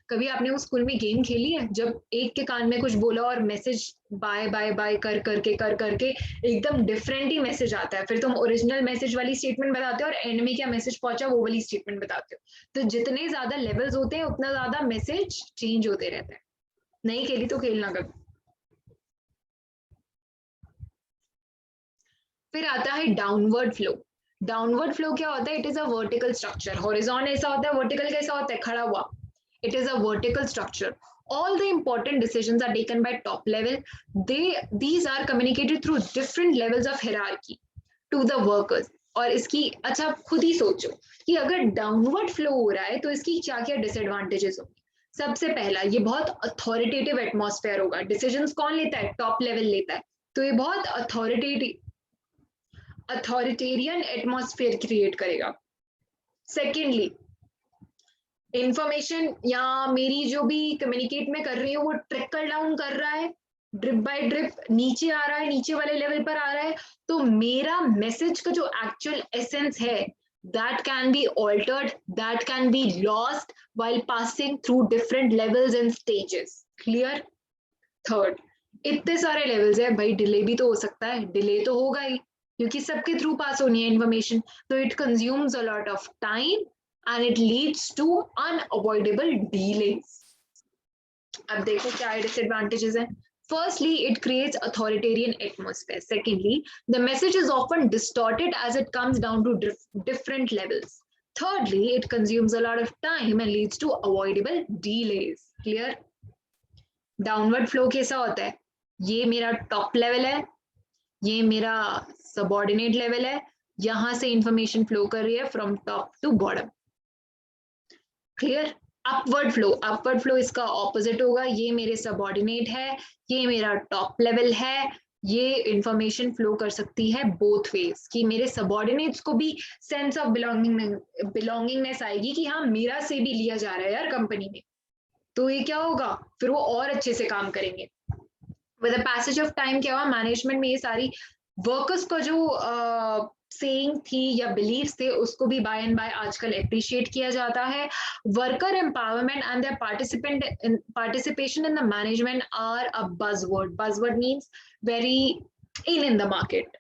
कभी आपने उस स्कूल में गेम खेली है जब एक के कान में कुछ बोला और मैसेज बाय बाय बाय कर करके एकदम डिफरेंट ही मैसेज आता है, फिर तुम ओरिजिनल मैसेज वाली स्टेटमेंट बताते हो और एंड में क्या मैसेज पहुंचा वो वाली स्टेटमेंट बताते हो। तो जितने ज्यादा लेवल्स होते हैं उतना ज्यादा मैसेज चेंज होते रहता है। नहीं खेली तो खेलना कभी। फिर आता है डाउनवर्ड फ्लो। डाउनवर्ड फ्लो क्या होता है, it is a vertical structure. Horizon ऐसा होता है, वर्टिकल कैसा होता है, खड़ा हुआ। It is a vertical structure. All the important decisions are taken by top level. These are communicated through different levels of hierarchy to the workers. और इसकी, अच्छा खुद ही सोचो कि अगर डाउनवर्ड फ्लो हो रहा है तो इसकी क्या क्या डिसएडवांटेजेस होंगे। सबसे पहला, ये बहुत अथॉरिटेटिव एटमॉस्फेयर होगा। डिसीजंस कौन लेता है, टॉप लेवल लेता है, तो ये बहुत अथॉरिटेरियन एटमॉस्फेयर क्रिएट करेगा। सेकेंडली, इंफॉर्मेशन या मेरी जो भी कम्युनिकेट में कर रही हूँ वो ट्रिकल डाउन कर रहा है, ड्रिप बाय ड्रिप नीचे आ रहा है, नीचे वाले लेवल पर आ रहा है। तो मेरा मैसेज का जो एक्चुअल एसेंस है that can be altered, that can be lost while passing through different levels and stages. Clear. Third, इतने सारे लेवल्स है भाई, डिले भी तो हो सकता है, डिले तो होगा ही क्योंकि सबके थ्रू पास होनी है इन्फॉर्मेशन। तो it consumes a lot of time and it leads to unavoidable delays. अब देखो क्या disadvantages हैं। Firstly, it creates authoritarian atmosphere. Secondly, the message is often distorted as it comes down to different levels. Thirdly, it consumes a lot of time and leads to avoidable delays. Clear? Downward flow कैसा होता है, ये मेरा top level है, ये मेरा subordinate level है, यहां से इंफॉर्मेशन फ्लो कर रही है from top to bottom. Clear. Upward flow इसका ऑपोजिट होगा, ये मेरे सबऑर्डिनेट है, ये मेरा टॉप लेवल है। ये इंफॉर्मेशन फ्लो कर सकती है बोथ वेज, कि मेरे सबऑर्डिनेट्स को भी सेंस ऑफ बिलोंगिंगनेस आएगी कि हाँ मेरा से भी लिया जा रहा है यार कंपनी में, तो ये क्या होगा, फिर वो और अच्छे से काम करेंगे। With the passage of time क्या हुआ, मैनेजमेंट में ये सारी वर्कर्स का जो सेइंग थी या बिलीफ थे उसको भी बाय एंड बाय आजकल अप्रिशिएट किया जाता है. Worker empowerment and their participation in the management are a buzzword. Buzzword means very in the market.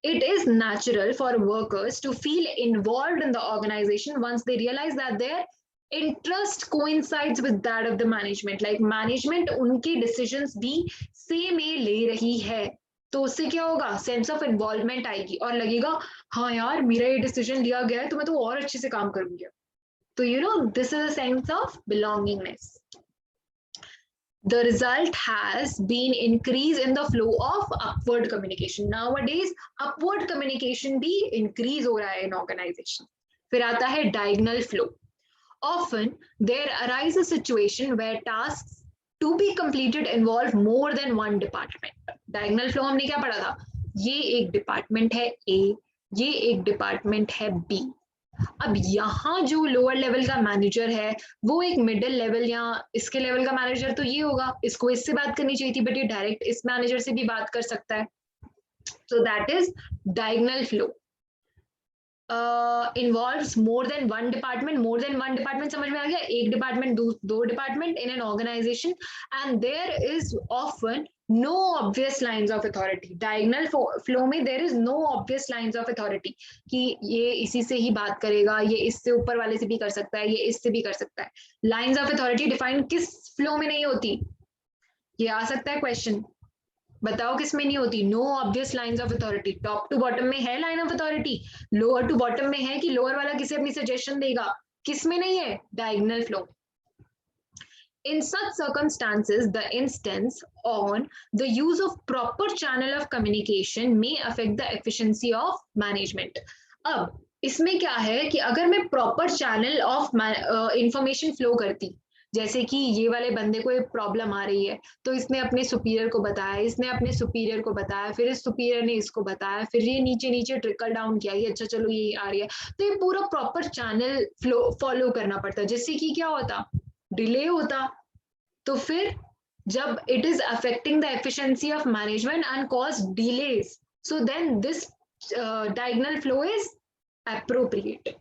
It is natural for workers to feel involved in the organization once they realize that their interest coincides with that of the management. Like management उनके decisions भी same ही ले रही है, तो उससे क्या होगा, sense of involvement आएगी और लगेगा हाँ यार मेरा ये डिसीजन लिया गया है तो मैं तो और अच्छे से काम करूंगी. तो you know this is a sense of belongingness. The result has been increase in the flow of upward communication. Nowadays upward communication भी increase हो रहा है in organization. फिर आता है diagonal flow. Often there arises a situation where tasks to be completed involve more than one department. Diagonal flow हमने क्या पढ़ा था, ये एक डिपार्टमेंट है A, ये एक डिपार्टमेंट है B. अब यहाँ जो लोअर लेवल का मैनेजर है वो एक मिडिल लेवल या इसके लेवल का मैनेजर तो ये होगा, इसको इससे बात करनी चाहिए थी बट ये डायरेक्ट इस मैनेजर से भी बात कर सकता है. So that is diagonal flow. Involves more than one department समझ में आ गया, एक डिपार्टमेंट दो department in an organisation and there is often no obvious lines of authority. Diagonal flow में there is no obvious lines of authority कि ये इसी से ही बात करेगा, ये इससे ऊपर वाले से भी कर सकता है, ये इससे भी कर सकता है. Lines of authority डिफाइन किस फ्लो में नहीं होती, ये आ सकता है क्वेश्चन, बताओ किस में नहीं होती. No obvious lines of authority. Top to bottom में है line of authority, lower to bottom में है कि लोअर वाला किसे अपनी सजेशन देगा, किस में नहीं है, diagonal flow. In such circumstances, the instance on the use of proper channel of communication may affect the efficiency of management. अब इसमें क्या है कि अगर मैं proper channel of information flow करती, जैसे कि ये वाले बंदे को एक प्रॉब्लम आ रही है तो इसने अपने सुपीरियर को बताया, इसने अपने सुपीरियर को बताया, फिर इस सुपीरियर ने इसको बताया, फिर ये नीचे नीचे ट्रिकल डाउन किया, ये अच्छा चलो ये आ रही है, तो ये पूरा प्रॉपर चैनल फ्लो फॉलो करना पड़ता है, जिससे कि क्या होता, डिले होता. तो फिर जब it is affecting the efficiency of management and cause delays, so then this diagonal flow is appropriate.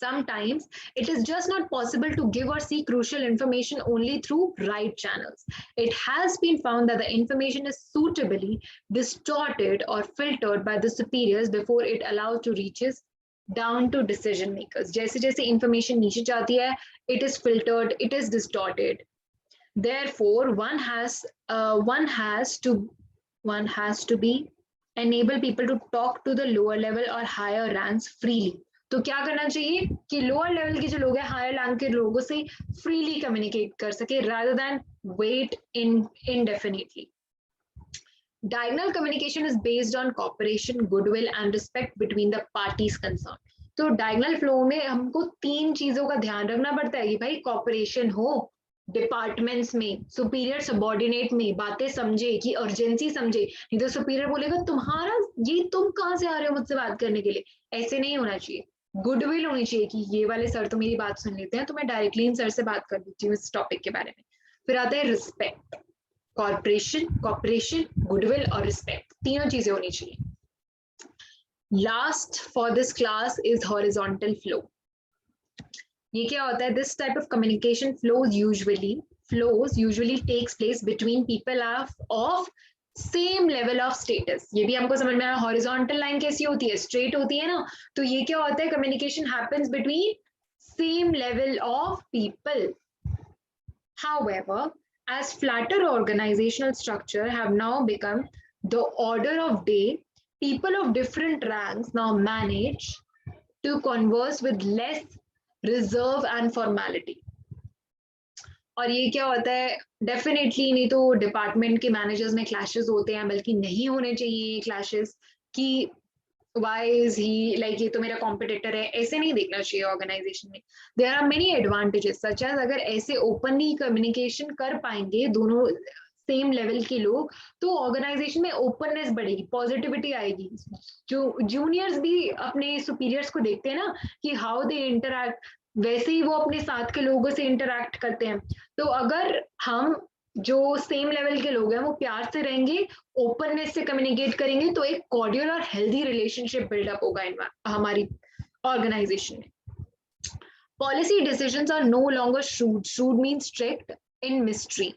Sometimes it is just not possible to give or see crucial information only through right channels. It has been found that the information is suitably distorted or filtered by the superiors before it allowed to reaches down to decision makers. जैसे जैसे information नीचे जाती है, it is filtered, it is distorted. Therefore, one has to be enable people to talk to the lower level or higher ranks freely. तो क्या करना चाहिए कि लोअर लेवल के जो लोग हैं हायर रैंक के लोगों से फ्रीली कम्युनिकेट कर सके rather than wait indefinitely. Diagonal communication is based on cooperation, goodwill and respect between the parties concerned. तो diagonal flow में हमको तीन चीजों का ध्यान रखना पड़ता है कि भाई cooperation हो, डिपार्टमेंट्स में सुपीरियर सबॉर्डिनेट में बातें समझे कि अर्जेंसी समझे, नहीं तो सुपीरियर बोलेगा तुम्हारा ये तुम कहाँ से आ रहे हो मुझसे बात करने के लिए, ऐसे नहीं होना चाहिए. गुडविल होनी चाहिए कि ये वाले सर तो मेरी बात सुन लेते हैं तो मैं डायरेक्टली इन सर से बात कर देती हूँ इस टॉपिक के बारे में. फिर आता है रिस्पेक्ट, कॉर्पोरेशन, गुडविल और रिस्पेक्ट, तीनों चीजें होनी चाहिए. Last for this class is horizontal flow. ये क्या होता है, this type of communication flows usually takes place between people of same level of status. ये भी हमको समझ में आया. हॉरिजॉन्टल लाइन कैसी होती है, स्ट्रेट होती है ना, तो ये क्या होता है, communication happens between same level of people. However, as flatter organizational structure have now become the order of day, people of different ranks now manage to converse with less reserve and formality. और ये क्या होता है, definitely नहीं तो department के managers में clashes होते हैं, बल्कि नहीं होने चाहिए क्लैशेस कि why is he like ये तो मेरा कॉम्पिटिटर है, ऐसे नहीं देखना चाहिए ऑर्गेनाइजेशन में. There are many advantages such as अगर ऐसे ओपनली कम्युनिकेशन कर पाएंगे दोनों सेम लेवल के लोग तो ऑर्गेनाइजेशन में ओपननेस बढ़ेगी, पॉजिटिविटी आएगी. जो जूनियर्स भी अपने सुपीरियर्स को देखते हैं ना कि हाउ दे इंटरैक्ट, वैसे ही वो अपने साथ के लोगों से इंटरैक्ट करते हैं. तो अगर हम जो सेम लेवल के लोग हैं वो प्यार से रहेंगे, ओपननेस से कम्युनिकेट करेंगे, तो एक कॉर्डियल और हेल्दी रिलेशनशिप बिल्डअप होगा हमारी ऑर्गेनाइजेशन में. Policy decisions are no longer shrewd. Shrewd means strict in mystery.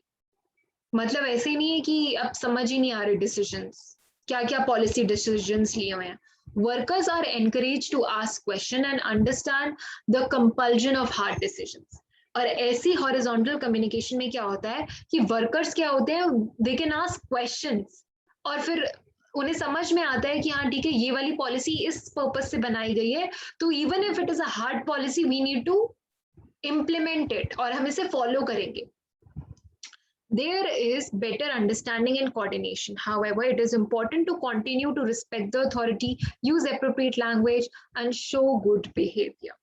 मतलब ऐसे नहीं है कि अब समझ ही नहीं आ रहे डिसीजंस, क्या क्या पॉलिसी डिसीजंस लिए हुए हैं. Workers are encourage to ask question and understand the compulsion of hard decisions. और ऐसी हॉरिजॉन्टल कम्युनिकेशन में क्या होता है कि वर्कर्स क्या होते हैं, दे कैन आस्क क्वेश्चंस और फिर उन्हें समझ में आता है कि हाँ ठीक है, ये वाली पॉलिसी इस पर्पज से बनाई गई है, तो even if it is a hard policy we need to implement it और हम इसे फॉलो करेंगे. There is better understanding and coordination. However, it is important to continue to respect the authority, use appropriate language, and show good behavior.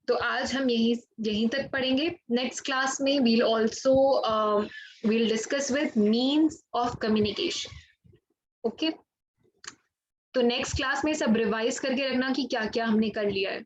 तो आज हम यहीं तक पढ़ेंगे. नेक्स्ट क्लास में we'll also we'll discuss with means of communication. Okay? तो next class में सब रिवाइज करके रखना कि क्या क्या हमने कर लिया है.